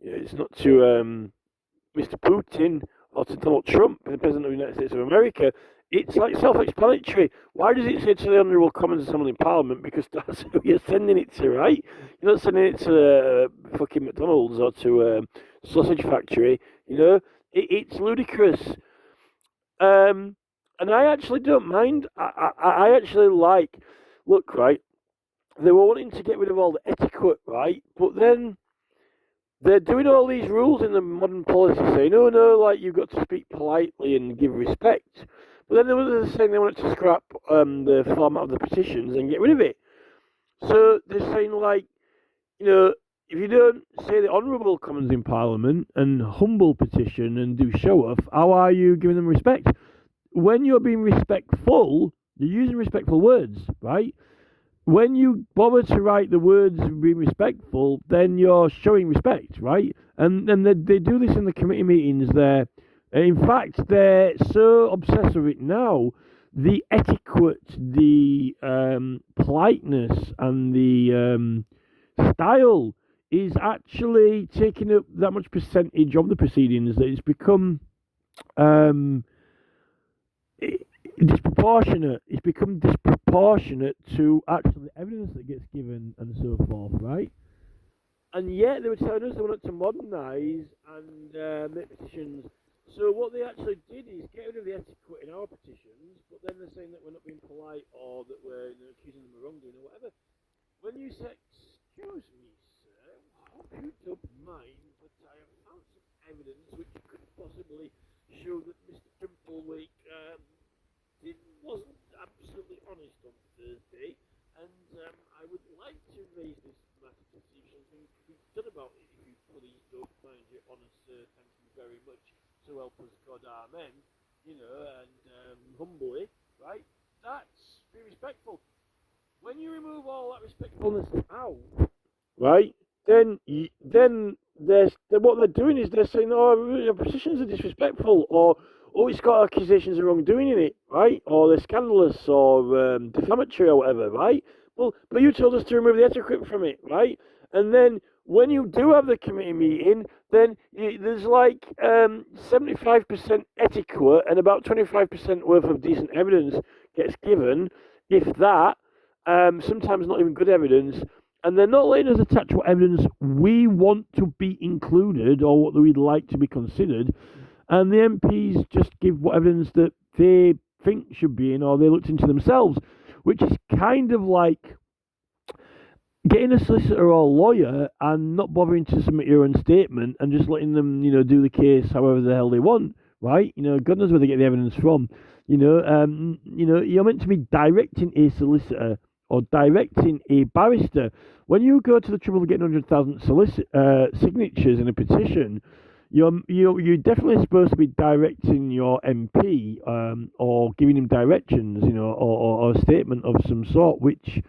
It's not to Mr. Putin or to Donald Trump, the President of the United States of America. It's like self-explanatory. Why does it say to the Honourable Commons Assembly in Parliament? Because that's who you're sending it to, right? You're not sending it to fucking McDonald's or to a sausage factory. It's ludicrous. And I actually don't mind. I actually like. Look, right? They were wanting to get rid of all the etiquette, right? But then they're doing all these rules in the modern policy saying, oh no, like you've got to speak politely and give respect. But then they were saying they wanted to scrap the format of the petitions and get rid of it. So they're saying like, if you don't say the honourable Commons in Parliament and humble petition and do show off, how are you giving them respect? When you're being respectful, you're using respectful words, right? When you bother to write the words being respectful, then you're showing respect, right? And they do this in the committee meetings there. In fact, they're so obsessed with it now. The etiquette, the politeness, and the style is actually taking up that much percentage of the proceedings that it's become disproportionate. It's become disproportionate to actually the evidence that gets given and so forth, right? And yet they were telling us they wanted to modernise and make petitions. So what they actually did is get rid of the etiquette in our petitions, but then they're saying that we're not being polite or that we're accusing them of wrongdoing or whatever. When you say, excuse me, sir, I hope you don't mind, but I have found some evidence which could possibly show that Mr. Pimplewake wasn't absolutely honest on Thursday, and I would like to raise this matter to see if something can be done about it. If you please don't mind your honour, sir, thank you very much. So help us God, amen. And humbly, right? That's be respectful. When you remove all that respectfulness out, right? Then what they're doing is they're saying, oh, your positions are disrespectful, or oh, it's got accusations of wrongdoing in it, right? Or they're scandalous or defamatory or whatever, right? Well, but you told us to remove the etiquette from it, right? And then when you do have the committee meeting, then there's like 75% etiquette and about 25% worth of decent evidence gets given, if that. Sometimes not even good evidence. And they're not letting us attach what evidence we want to be included or what we'd like to be considered. And the MPs just give what evidence that they think should be in or they looked into themselves, which is kind of like getting a solicitor or a lawyer and not bothering to submit your own statement and just letting them, do the case however the hell they want, right? God knows where they get the evidence from. You're meant to be directing a solicitor or directing a barrister. When you go to the trouble of getting 100,000 signatures in a petition, you're definitely supposed to be directing your MP or giving him directions, or a statement of some sort, which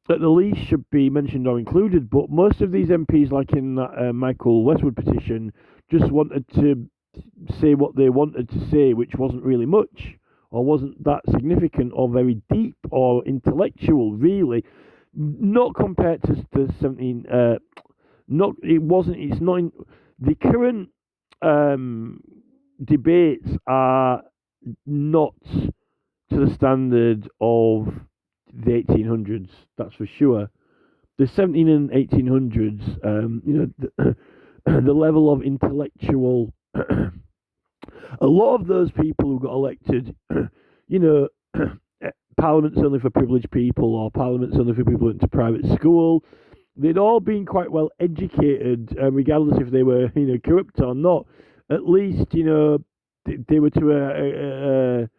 at the least should be mentioned or included. But most of these MPs, like in that Michael Westwood petition, just wanted to say what they wanted to say, which wasn't really much or wasn't that significant or very deep or intellectual, really. Not compared to the 17. It's not. The current debates are not to the standard of the 1800s, that's for sure. The 17 and 1800s, the level of intellectual, a lot of those people who got elected, Parliament's only for privileged people or Parliament's only for people who went to private school. They'd all been quite well educated, regardless if they were, corrupt or not. At least, they were to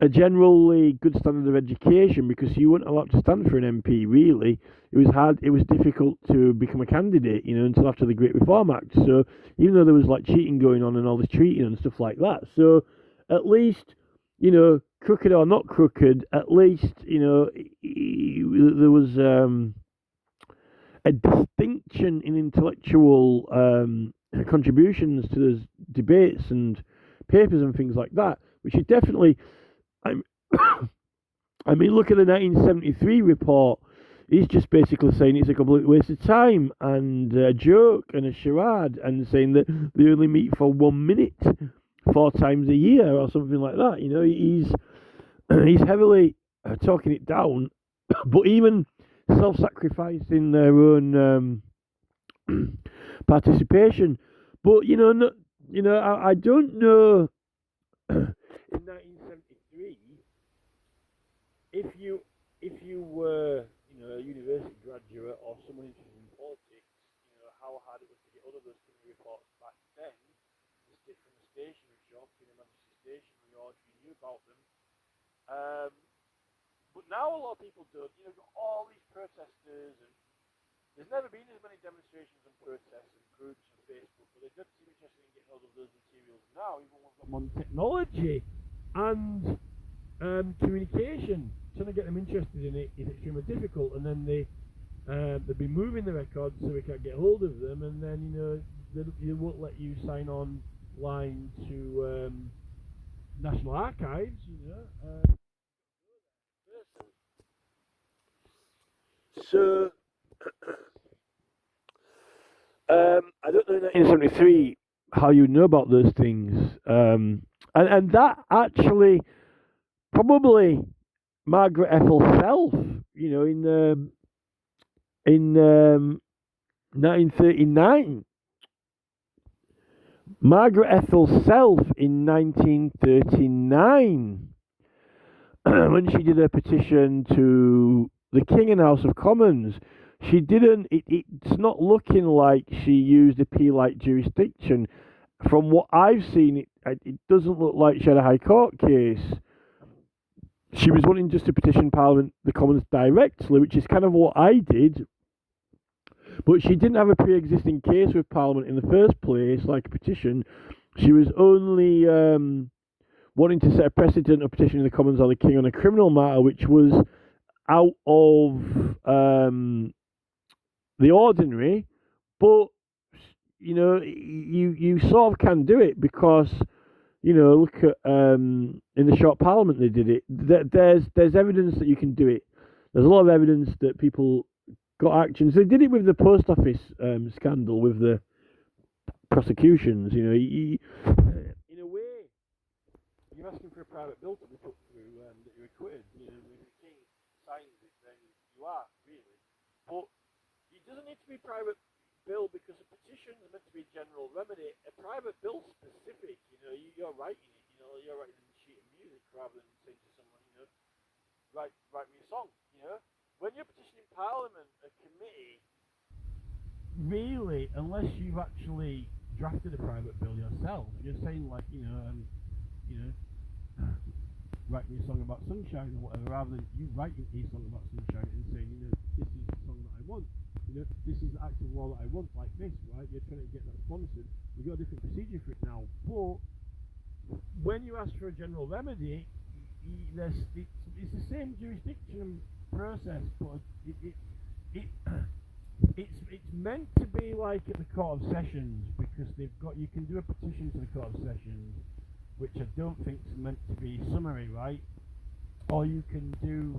a generally good standard of education, because you weren't allowed to stand for an MP. Really, it was hard. It was difficult to become a candidate, until after the Great Reform Act. So even though there was like cheating going on and all this treating and stuff like that, so at least, crooked or not crooked, at least there was a distinction in intellectual contributions to those debates and papers and things like that, which is definitely. I'm, I mean, look at the 1973 report. He's just basically saying it's a complete waste of time and a joke and a charade, and saying that they only meet for 1 minute 4 times a year or something like that. He's heavily talking it down, but even self-sacrificing their own participation. But no, I don't know. In 1973, if you were a university graduate or someone interested in politics, how hard it was to get hold of those committee reports back then. Just from the stationery shop in a Manchester stationery, or if you knew about them. But now a lot of people don't. You've got all these protesters, and there's never been as many demonstrations and protests and groups on Facebook, but they don't seem interested in getting hold of those materials now, even when we've got modern technology and communication. Trying to get them interested in it is extremely difficult, and then they'll be moving the records so we can't get hold of them, and then they won't let you sign on line to National Archives. So I don't know in 1973 how you know about those things, and that actually probably Margaret Ethel self, in 1939. Margaret Ethel self in 1939, when she did her petition to the King and House of Commons, she didn't. It's not looking like she used appeal-like jurisdiction. From what I've seen, it doesn't look like she had a High Court case. She was wanting just to petition Parliament, the Commons directly, which is kind of what I did. But she didn't have a pre-existing case with Parliament in the first place, like a petition. She was only wanting to set a precedent of petitioning the Commons or the King on a criminal matter, which was out of the ordinary. But you sort of can do it, because look at in the short Parliament they did it. There's evidence that you can do it. There's a lot of evidence that people got actions. They did it with the post office scandal, with the prosecutions. In a way, you're asking for a private bill to be put through that you're acquitted. If the king signs it, then you are really. But it doesn't need to be a private bill, because a petition is meant to be a general remedy. A private bill specific. You're writing it. You're writing a sheet of music rather than saying to someone, write me a song. When you're petitioning Parliament, a committee, really, unless you've actually drafted a private bill yourself, you're saying like, write me a song about sunshine or whatever, rather than you writing a song about sunshine and saying, this is the song that I want. This is the act of law that I want, like this, right? You're trying to get that sponsored. We've got a different procedure for it now. But when you ask for a general remedy, it's the same jurisdiction process, but it's meant to be like at the Court of Sessions, because you can do a petition to the Court of Sessions, which I don't think is meant to be summary, right? Or you can do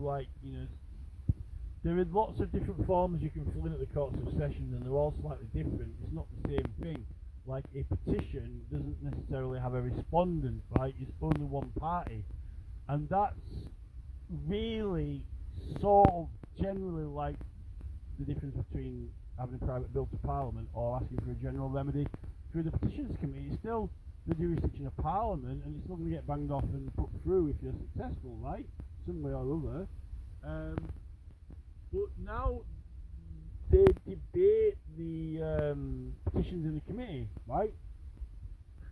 there are lots of different forms you can fill in at the Courts of Sessions, and they're all slightly different. It's not the same thing. Like a petition doesn't necessarily have a respondent, right? It's only one party, and that's really sort of generally like the difference between having a private bill to Parliament or asking for a general remedy through the Petitions Committee. It's still the jurisdiction of Parliament, and it's not going to get banged off and put through if you're successful, right? Some way or other. But now they debate the petitions in the committee, right?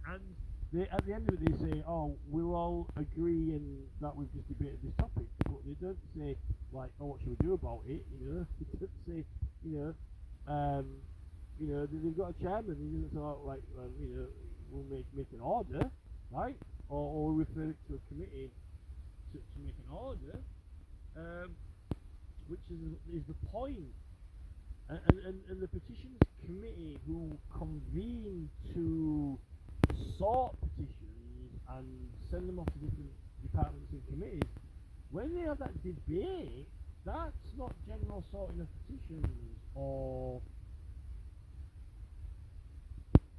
And at the end of it, they say, "Oh, we're all agreeing that we've just debated this topic," but they don't say like, "Oh, what should we do about it?" They don't say, you know, um, they've got a chairman. He doesn't say, "Oh, like, we'll make an order, right?" Or refer it to a committee to make an order, um, which is the point. And the petitions committee who convene to sort petitions and send them off to different departments and committees, when they have that debate, that's not general sorting of petitions, or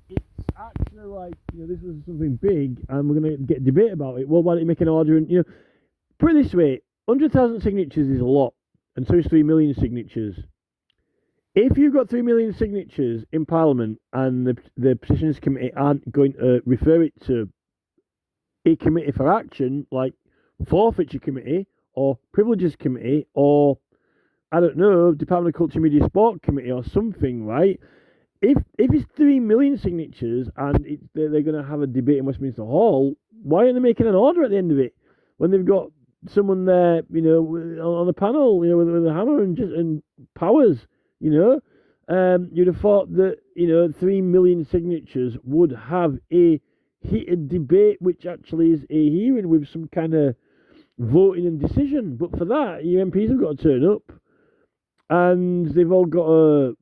it's actually like, this was something big and we're going to get debate about it. Well, why don't you make an order? And, put it this way, 100,000 signatures is a lot, and so is 3 million signatures. If you've got 3 million signatures in Parliament and the petitions committee aren't going to refer it to a committee for action, like forfeiture committee or privileges committee or, I don't know, Department of Culture, Media, Sport committee or something, right? If it's 3 million signatures and they're going to have a debate in Westminster Hall, why aren't they making an order at the end of it when they've got someone there, on the panel, with a hammer and powers? You'd have thought that 3 million signatures would have a heated debate, which actually is a hearing with some kind of voting and decision. But for that, your MPs have got to turn up, and they've all got to,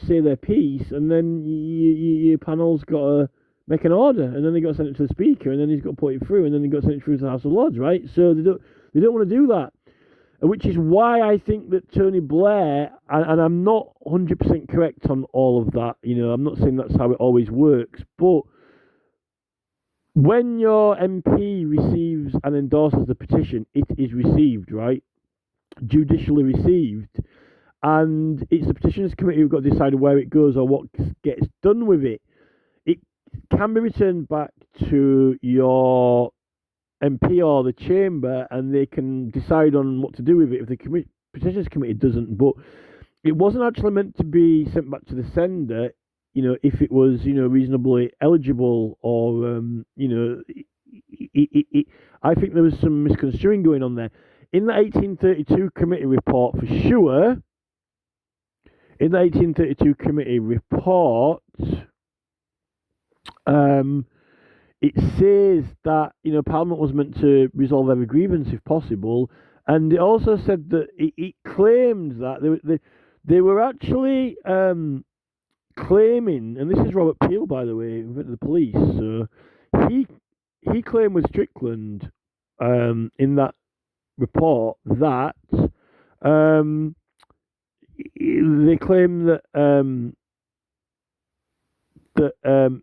say their piece, and then your panel's got to make an order, and then they got to send it to the speaker, and then he's got to put it through, and then they got to send it through to the House of Lords, right? So they don't want to do that. Which is why I think that Tony Blair, and I'm not 100% correct on all of that, I'm not saying that's how it always works, but when your MP receives and endorses the petition, it is received, right? Judicially received. And it's the petitions committee who've got to decide where it goes or what gets done with it. It can be returned back to your MP or the chamber, and they can decide on what to do with it if the petitions committee doesn't. But it wasn't actually meant to be sent back to the sender, if it was, reasonably eligible, or, I think there was some misconstruing going on there. In the 1832 committee report, for sure, in the 1832 committee report, it says that Parliament was meant to resolve every grievance if possible, and it also said that it claimed that they were actually claiming, and this is Robert Peel, by the way, of the police. So he claimed with Strickland in that report that they claim that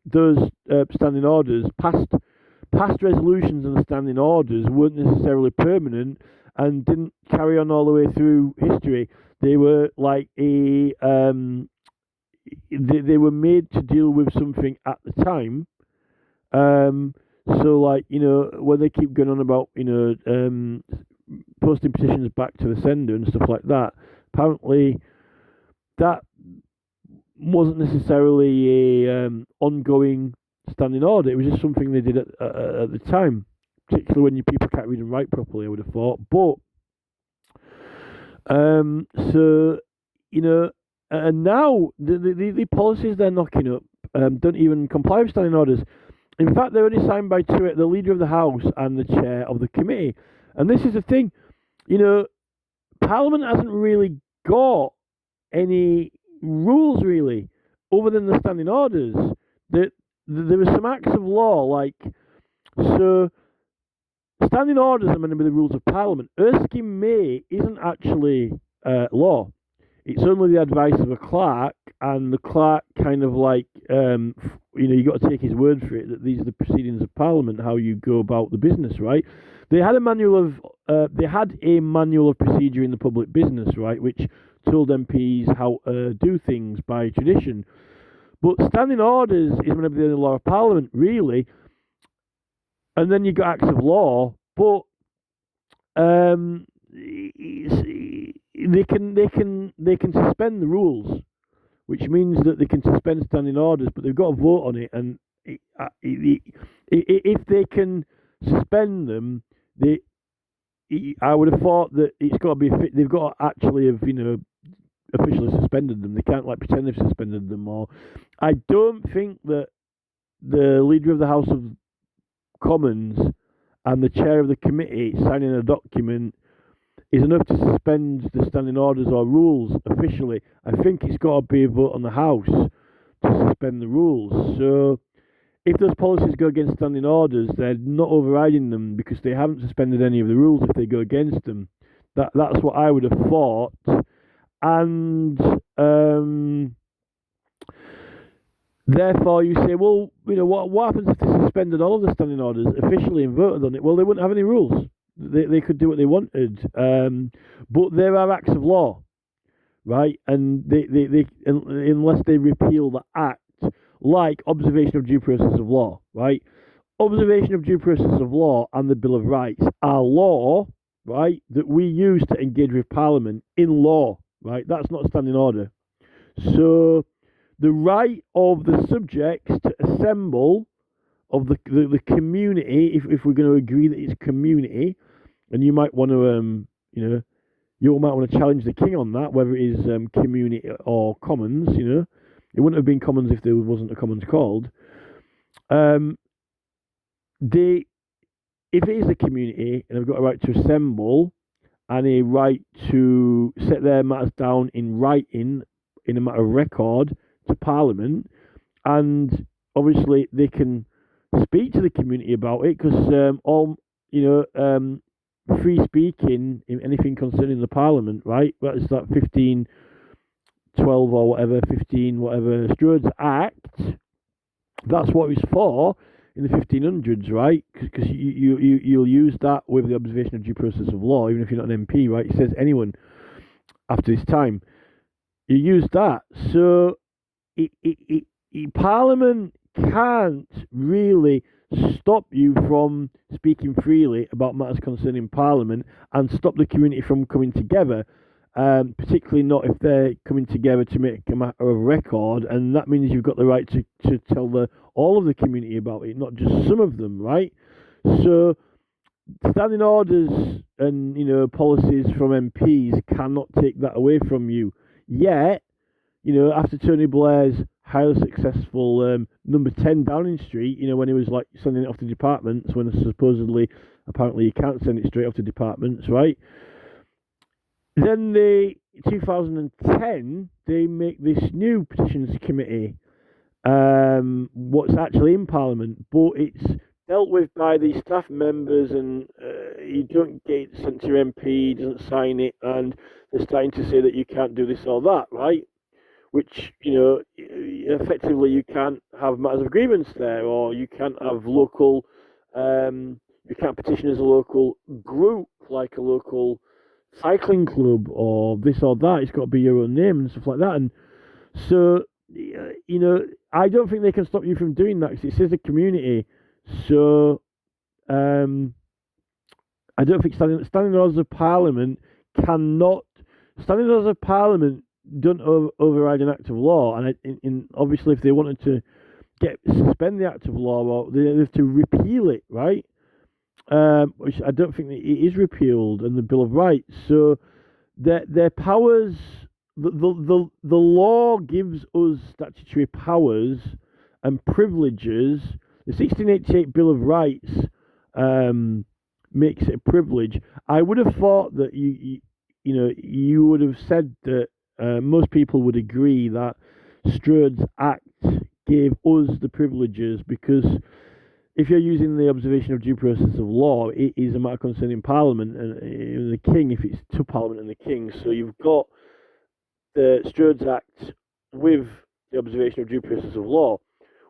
those standing orders, past resolutions and standing orders, weren't necessarily permanent and didn't carry on all the way through history. They were like they were made to deal with something at the time. So like when they keep going on about posting petitions back to the sender and stuff like that, apparently that wasn't necessarily a ongoing standing order. It was just something they did at the time, particularly when your people can't read and write properly, I would have thought. But so and now the policies they're knocking up don't even comply with standing orders. In fact, they're only signed by the leader of the House and the chair of the committee. And this is the thing, Parliament hasn't really got any rules really, other than the standing orders. There are some acts of law, like, so standing orders are meant to be the rules of Parliament. Erskine May isn't actually law. It's only the advice of a clerk, and the clerk kind of like, you got to take his word for it that these are the proceedings of Parliament, how you go about the business, right? They had a manual of procedure in the public business, right, which told MPs how to do things by tradition. But standing orders is meant to be the law of Parliament, really. And then you got acts of law, but they can suspend the rules, which means that they can suspend standing orders, but they've got to vote on it, and if they can suspend them, I would have thought that it's got to be they've got to actually have officially suspended them. They can't like pretend they've suspended them. Or I don't think that the leader of the House of Commons and the chair of the committee signing a document is enough to suspend the standing orders or rules officially. I think it's got to be a vote on the House to suspend the rules. So if those policies go against standing orders, they're not overriding them because they haven't suspended any of the rules if they go against them. That's what I would have thought. And therefore, you say, well, what happens if they suspended all of the standing orders officially and voted on it? Well, they wouldn't have any rules. They could do what they wanted. But there are acts of law, right? And they unless they repeal the act, like observation of due process of law, right? Observation of due process of law and the Bill of Rights are law, right, that we use to engage with Parliament in law, right? That's not a standing order. So the right of the subjects to assemble of the community, if we're going to agree that it's community, and you might want to, you might want to challenge the king on that, whether it is community or commons, It wouldn't have been commons if there wasn't a commons called. If it is a community and they've got a right to assemble and a right to set their matters down in writing in a matter of record to Parliament, and obviously they can speak to the community about it because free speaking in anything concerning the Parliament, right? That's that 1512 or whatever, 15 whatever Strode's Act. That's what it was for in the 1500s, right? Because you'll use that with the observation of due process of law, even if you're not an MP, right? It says anyone after this time. You use that. So Parliament can't really stop you from speaking freely about matters concerning Parliament and stop the community from coming together, particularly not if they're coming together to make a matter of record, and that means you've got the right to tell all of the community about it, not just some of them, right? So standing orders and policies from MPs cannot take that away from you. Yet, after Tony Blair's highly successful number 10 Downing Street, when he was like sending it off to departments, when apparently you can't send it straight off to departments, right? Then 2010, they make this new petitions committee, what's actually in Parliament, but it's dealt with by the staff members, and you don't get it sent to your MP, doesn't sign it, and they're starting to say that you can't do this or that, right? Which, effectively you can't have matters of grievance there, or you can't have local, you can't petition as a local group, like a local cycling club or this or that. It's got to be your own name and stuff like that. And so, I don't think they can stop you from doing that because it says a community. So, I don't think standing orders of Parliament standing orders of Parliament don't override an act of law. And obviously, if they wanted to suspend the act of law, well, they have to repeal it, right? Which I don't think that it is repealed in the Bill of Rights. So their powers, the law gives us statutory powers and privileges. The 1688 Bill of Rights makes it a privilege. I would have thought that you would have said that most people would agree that Strode's Act gave us the privileges, because if you're using the observation of due process of law, it is a matter concerning Parliament and the King, if it's to Parliament and the King. So you've got the Strode's Act with the observation of due process of law,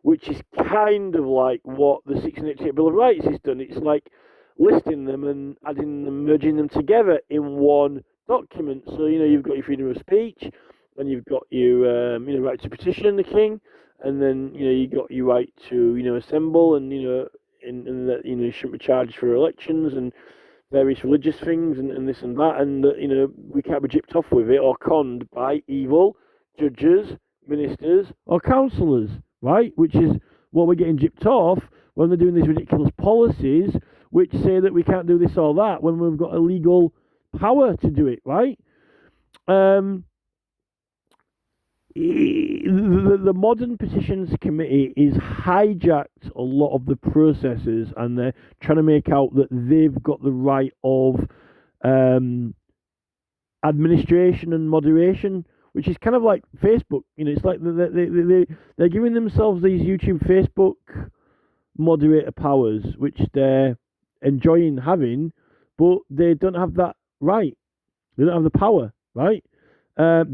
which is kind of like what the 1688 Bill of Rights has done. It's like listing them and adding them, merging them together in one document. So, you've got your freedom of speech, and you've got your right to petition the King, and then you got your right to assemble, and and that you shouldn't be charged for elections and various religious things and this and that, and we can't be gypped off with it or conned by evil judges, ministers, or councillors, right? Which is well, we're getting gypped off when they're doing these ridiculous policies which say that we can't do this or that when we've got a legal power to do it, right? The Modern Petitions Committee is hijacked a lot of the processes, and they're trying to make out that they've got the right of administration and moderation, which is kind of like Facebook. It's like they're giving themselves these YouTube, Facebook moderator powers, which they're enjoying having, but they don't have that right. They don't have the power, right? They're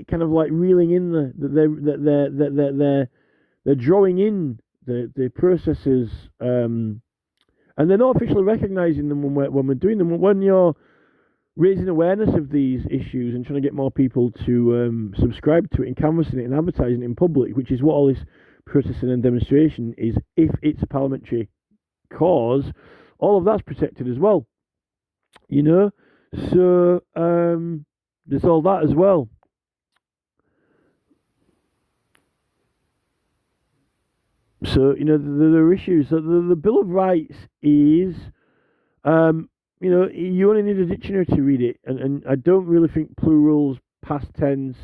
kind of like reeling in they're drawing in the processes, and they're not officially recognizing them when we're doing them. When you're raising awareness of these issues and trying to get more people to subscribe to it and canvassing it and advertising it in public, which is what all this protesting and demonstration is, if it's a parliamentary cause, all of that's protected as well. So there's all that as well. So there are issues. So the Bill of Rights is, you only need a dictionary to read it, and I don't really think plurals, past tense,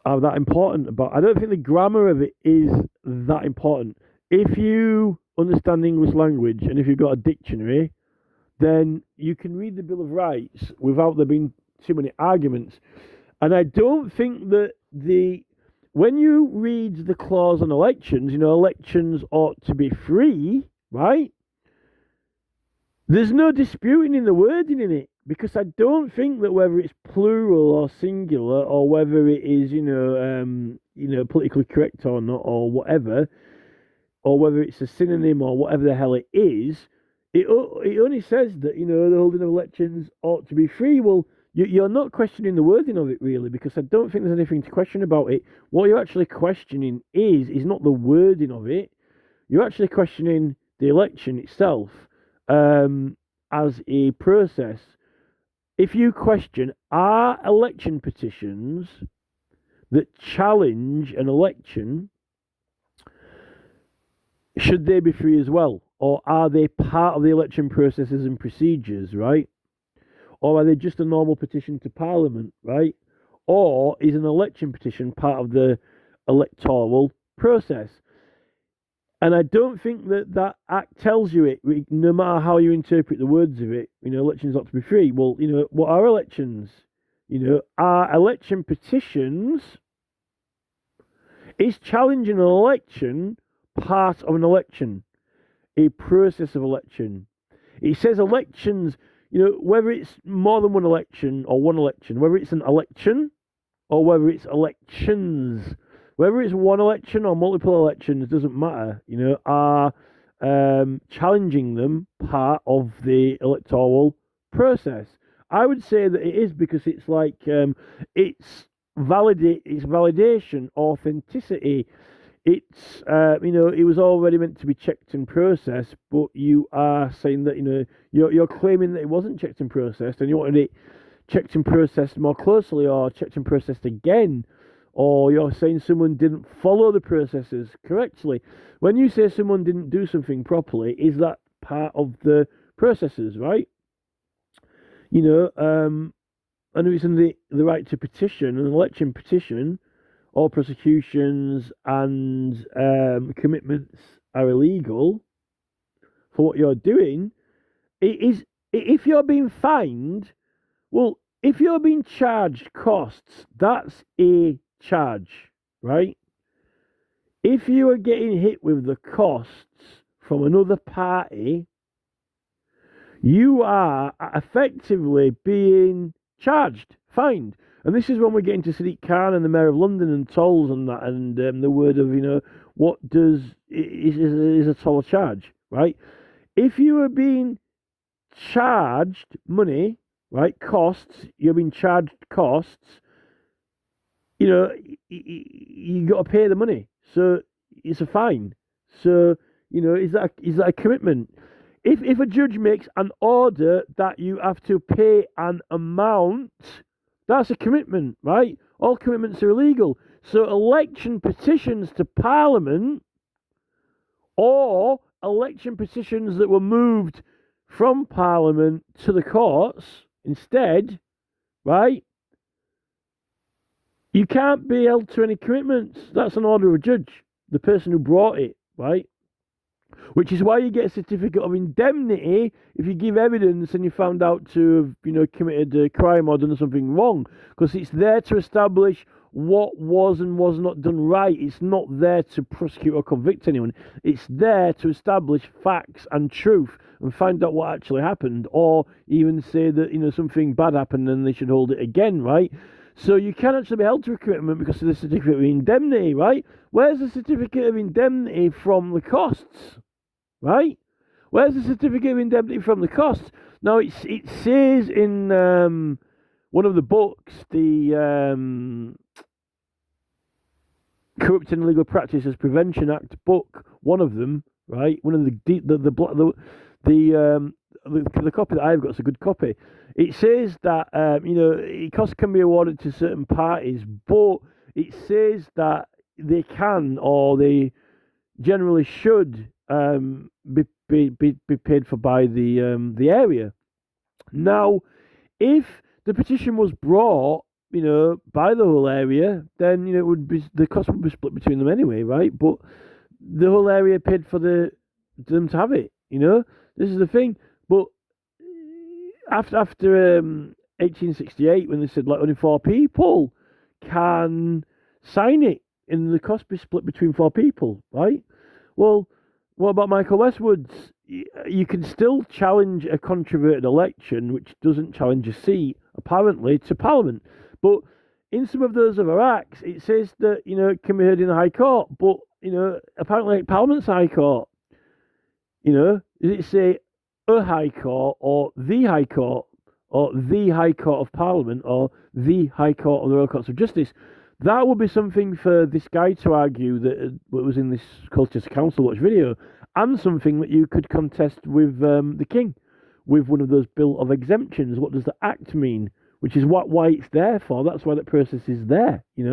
are that important. I don't think the grammar of it is that important. If you understand English language and if you've got a dictionary, then you can read the Bill of Rights without there being too many arguments. And I don't think that when you read the clause on elections, elections ought to be free, right? There's no disputing in the wording in it, because I don't think that whether it's plural or singular, or whether it is, politically correct or not, or whatever, or whether it's a synonym or whatever the hell it is, it only says that, the holding of elections ought to be free. Well, you're not questioning the wording of it, really, because I don't think there's anything to question about it. What you're actually questioning is not the wording of it. You're actually questioning the election itself as a process. If you question, are election petitions that challenge an election, should they be free as well? Or are they part of the election processes and procedures, right? Or are they just a normal petition to Parliament, right? Or is an election petition part of the electoral process? And I don't think that act tells you it, no matter how you interpret the words of it. Elections ought to be free. Well, what are elections? Are election petitions, is challenging an election part of an election, a process of election? It says elections, whether it's more than one election or one election, whether it's an election or whether it's elections, whether it's one election or multiple elections, doesn't matter, are challenging them part of the electoral process? I would say that it is, because it's like, it's validation, authenticity. It's, it was already meant to be checked and processed, but you are saying that, you're claiming that it wasn't checked and processed, and you wanted it checked and processed more closely, or checked and processed again, or you're saying someone didn't follow the processes correctly. When you say someone didn't do something properly, is that part of the processes, right? And it's in the right to petition, an election petition, all prosecutions and commitments are illegal for what you're doing. It is, if you're being fined, well, if you're being charged costs, that's a charge, right? If you are getting hit with the costs from another party, you are effectively being charged, fined. And this is when we get into Sadiq Khan and the Mayor of London and tolls and that, and the word of, what is a toll a charge, right? If you are being charged money, right, costs, you're being charged costs, you got to pay the money. So it's a fine. So, is that a commitment? If a judge makes an order that you have to pay an amount, that's a commitment, right? all commitments are illegal. So election petitions to Parliament or election petitions that were moved from Parliament to the courts instead, right? You can't be held to any commitments. That's an order of a judge, the person who brought it, right? Which is why you get a certificate of indemnity if you give evidence and you're found out to have, committed a crime or done something wrong. Because it's there to establish what was and was not done right. It's not there to prosecute or convict anyone. It's there to establish facts and truth and find out what actually happened, or even say that something bad happened and they should hold it again, right? So you can actually be held to a commitment because of the certificate of indemnity, right? Where's the certificate of indemnity from the costs, right? Where's the certificate of indemnity from the costs? Now, it says in one of the books, the Corrupt and Illegal Practices Prevention Act book, one of them, right? One of the copy that I've got is a good copy. It says that costs can be awarded to certain parties, but it says that they can or they generally should be paid for by the area. Now, if the petition was brought, by the whole area, then it would be the cost would be split between them anyway, right? But the whole area paid for them to have it. This is the thing. But after 1868, when they said like only 4 people can sign it, and the cost be split between 4 people, right? Well, what about Michael Westwood's? You can still challenge a controverted election, which doesn't challenge a seat, apparently, to Parliament. But in some of those other acts, it says that, it can be heard in the High Court, but, apparently Parliament's High Court. Does it say a High Court or the High Court or the High Court of Parliament or the High Court of the Royal Courts of Justice? That would be something for this guy to argue that was in this Colchester Council Watch video, and something that you could contest with the King, with one of those Bill of Exemptions. What does the Act mean? Which is why it's there for. That's why that process is there, If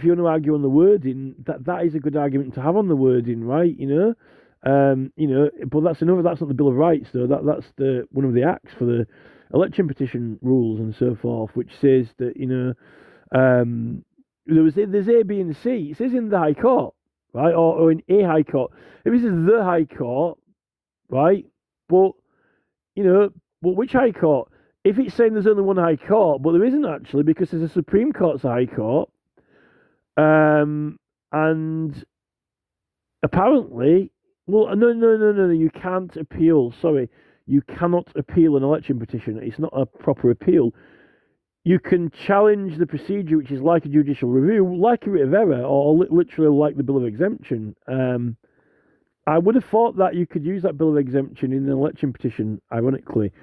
you want to argue on the wording, that is a good argument to have on the wording, right? But that's not the Bill of Rights, though. That's one of the acts for the election petition rules and so forth, which says that there's A, B, and C. It says in the High Court, right, or in a High Court. If it says the High Court, right, but which High Court? If it's saying there's only one High Court, but there isn't actually, because there's a Supreme Court's High Court, and apparently, no, you can't appeal. Sorry, you cannot appeal an election petition. It's not a proper appeal. You can challenge the procedure, which is like a judicial review, like a writ of error, or literally like the Bill of Exemption. I would have thought that you could use that Bill of Exemption in an election petition, ironically.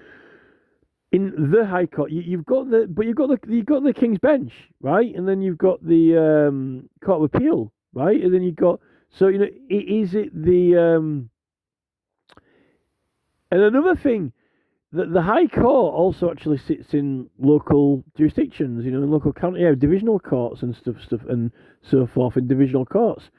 In the High Court, you've got the King's Bench, right? And then you've got the Court of Appeal, right? And then you've got is it the and another thing, that the High Court also actually sits in local jurisdictions, in local county, divisional courts and stuff and so forth in divisional courts.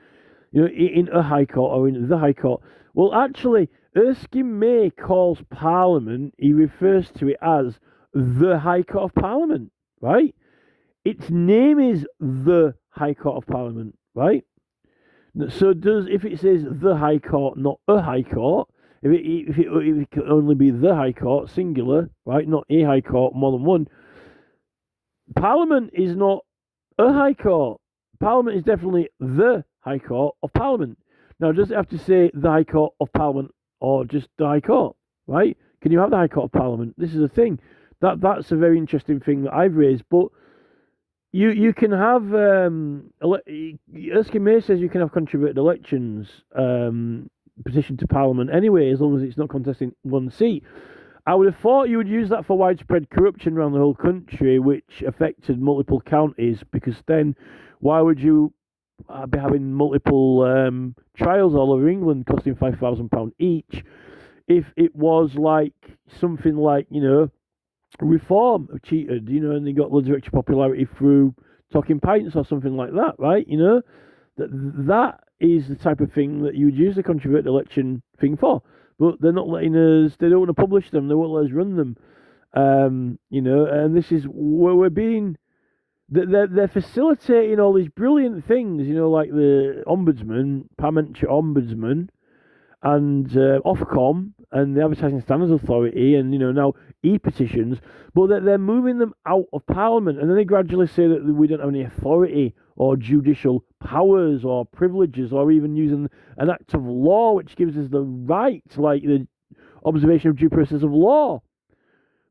In a High Court or in the High Court. Well, actually, Erskine May calls Parliament, he refers to it as the High Court of Parliament, right? Its name is the High Court of Parliament, right? So if it says the High Court, not a High Court, if it can only be the High Court, singular, right, not a High Court, more than one, Parliament is not a High Court. Parliament is definitely the High Court of Parliament. Now, does it have to say the High Court of Parliament or just the High Court, right? Can you have the High Court of Parliament? This is a thing. That's a very interesting thing that I've raised, but you can have Erskine May says you can have controverted elections petition to Parliament anyway, as long as it's not contesting one seat. I would have thought you would use that for widespread corruption around the whole country, which affected multiple counties, because then why would you be having multiple trials all over England costing £5,000 each if it was like something like, Reform have cheated, and they got loads of extra popularity through talking pints or something like that, right? That is the type of thing that you would use the controversial election thing for. But they're not letting us. They don't want to publish them. They won't let us run them. And this is where we're being. They're facilitating all these brilliant things, like the ombudsman, parliamentary ombudsman, and Ofcom and the Advertising Standards Authority, and now e-petitions, but they're moving them out of Parliament, and then they gradually say that we don't have any authority or judicial powers or privileges, or even using an act of law which gives us the right, like the observation of due process of law.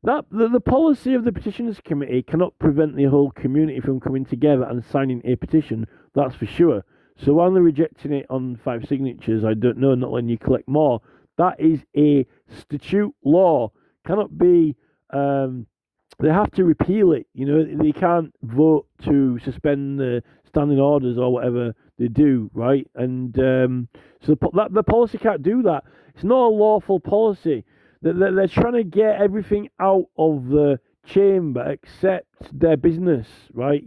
That the policy of the Petitions Committee cannot prevent the whole community from coming together and signing a petition. That's for sure. So while they're rejecting it on 5 signatures, I don't know, not letting you collect more. That is a statute law. Cannot be. They have to repeal it. They can't vote to suspend the standing orders or whatever they do, right? And so the policy can't do that. It's not a lawful policy. They're trying to get everything out of the chamber except their business, right?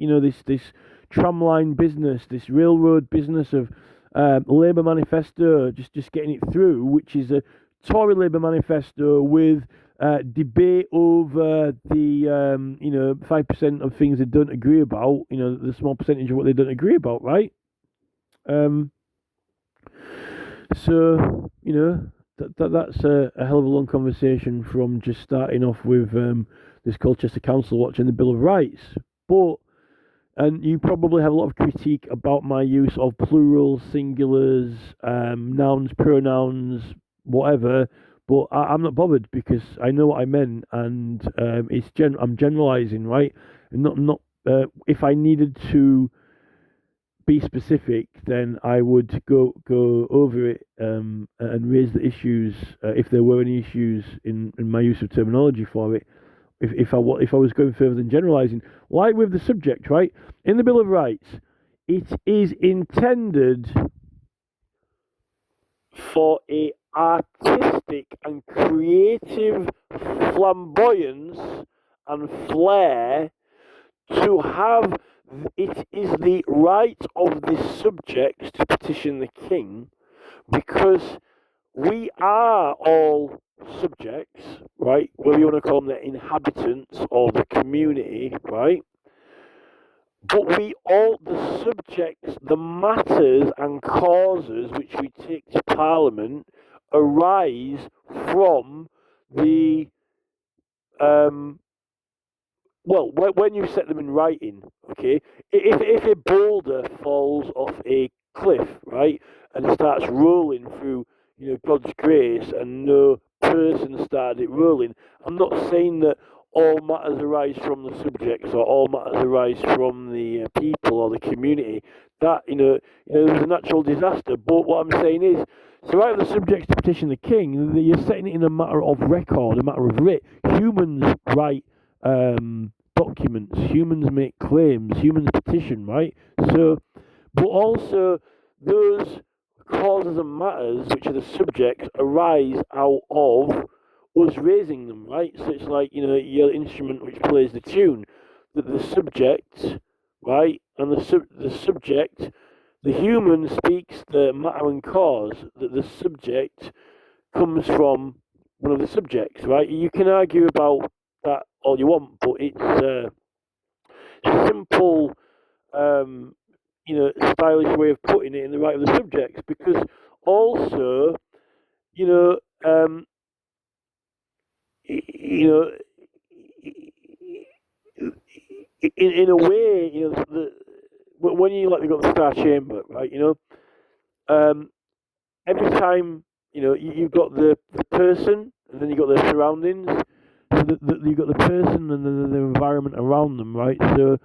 This tramline business, this railroad business of Labour manifesto, just getting it through, which is a Tory Labour manifesto with debate over the 5% of things they don't agree about, the small percentage of what they don't agree about, right? So that's a hell of a long conversation from just starting off with this Colchester Council watching the Bill of Rights. And you probably have a lot of critique about my use of plurals, singulars, nouns, pronouns, whatever. But I'm not bothered because I know what I meant, and I'm generalising, right? And not if I needed to be specific, then I would go over it and raise the issues if there were any issues in my use of terminology for it. If I was going further than generalising, like with the subject, right? In the Bill of Rights, it is intended for a artistic and creative flamboyance and flair to have. It is the right of the subjects to petition the king, because we are all subjects, right? Whether you want to call them the inhabitants or the community, right? But the subjects, the matters and causes which we take to Parliament arise from the when you set them in writing, okay, if a boulder falls off a cliff, right, and it starts rolling through, God's grace, and no person started it rolling, I'm not saying that all matters arise from the subjects or all matters arise from the people or the community. That there's a natural disaster. But what I'm saying is, so right of the subjects to petition the king, you're setting it in a matter of record, a matter of writ. Humans write documents, humans make claims, humans petition, right? So, but also those causes and matters, which are the subjects, arise out of us raising them, right? So it's like, your instrument which plays the tune, that the subject, right, and the subject, the human speaks the matter and cause, that the subject comes from one of the subjects, right? You can argue about that all you want, but it's a simple, stylish way of putting it in the right of the subjects, because also, in a way, when you got the Star Chamber, right? Every time you've got the person, and then you've got their surroundings. So you've got the person and then the environment around them, right? So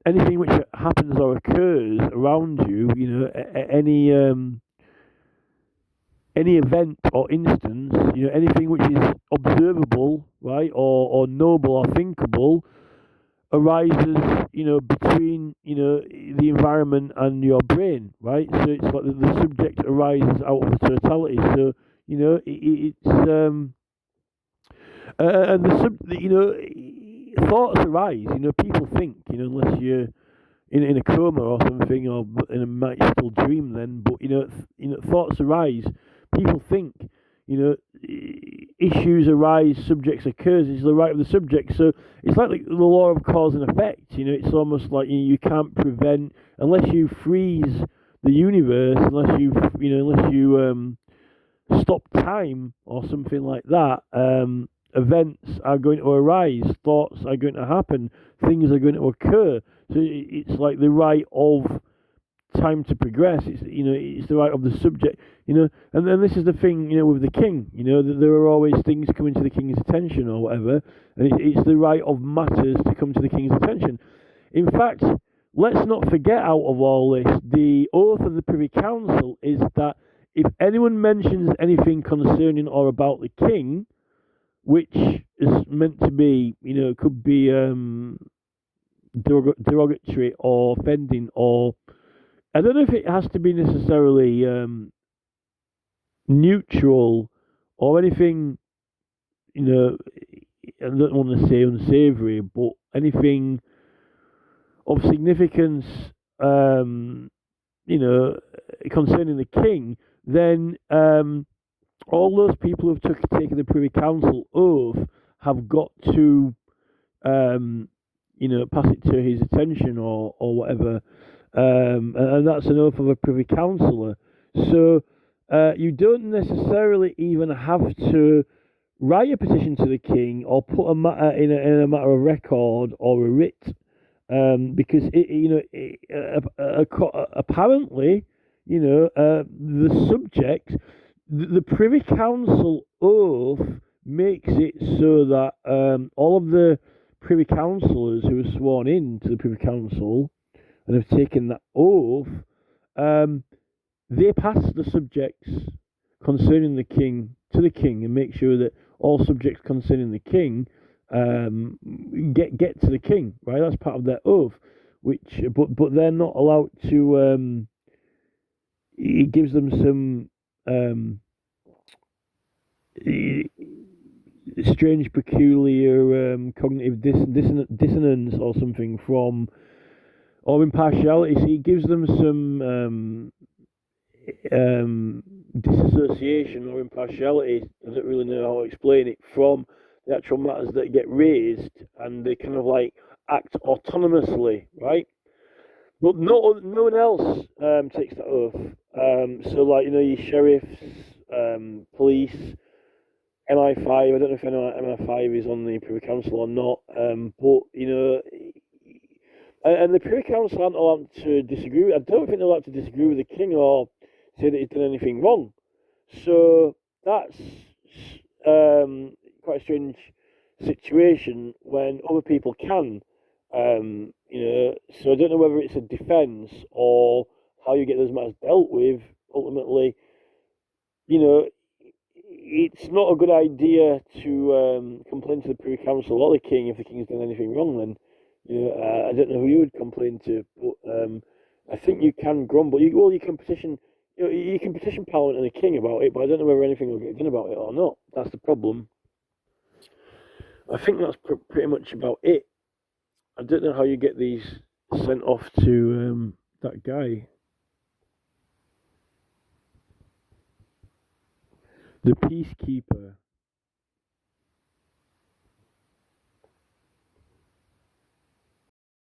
anything which happens or occurs around you, any event or instance, anything which is observable, right, or knowable or thinkable, arises, between, the environment and your brain, right? So it's like the subject arises out of the totality. So, it's And thoughts arise. People think. Unless you're in a coma or something, or in a might still dream then. But thoughts arise. People think. Issues arise, subjects occurs. It's the right of the subject. So it's like the law of cause and effect. It's almost like you can't prevent unless you freeze the universe, unless you stop time or something like that. Events are going to arise, thoughts are going to happen, things are going to occur. So it's like the right of time to progress. It's the right of the subject. And then this is the thing. With the king. That there are always things coming to the king's attention or whatever, and it's the right of matters to come to the king's attention. In fact, let's not forget out of all this, the oath of the Privy Council is that if anyone mentions anything concerning or about the king, which is meant to be, could be derogatory or offending, or I don't know if it has to be necessarily neutral or anything, I don't want to say unsavory, but anything of significance, um, you know, concerning the king, then all those people who've taken the Privy Council oath have got to, um, pass it to his attention or whatever, and that's an oath of a Privy Councillor. So you don't necessarily even have to write a petition to the king or put a matter in a matter of record or a writ, because apparently, the subject, the Privy Council oath makes it so that all of the Privy Councillors who are sworn in to the Privy Council and have taken that oath, um, they pass the subjects concerning the king to the king and make sure that all subjects concerning the king get to the king. Right, that's part of their oath. Which, but they're not allowed to. It gives them some strange, peculiar cognitive dissonance or something from, or impartiality. So it gives them some disassociation or impartiality. I don't really know how to explain it, from the actual matters that get raised, and they kind of like act autonomously, right? But no one else takes that oath. So like your sheriffs, police, MI5. I don't know if MI5 is on the Privy Council or not, but and the Privy Council aren't allowed to disagree. I don't think they're allowed to disagree with the king or say that he's done anything wrong. So that's quite a strange situation when other people can. So I don't know whether it's a defence or how you get those matters dealt with. Ultimately, you know, it's not a good idea to complain to the Privy Council or the King if the King's done anything wrong. Then, I don't know who you would complain to, but I think you can grumble. You can petition. You can petition Parliament and the King about it, but I don't know whether anything will get done about it or not. That's the problem. I think that's pretty much about it. I don't know how you get these sent off to that guy, the Peacekeeper.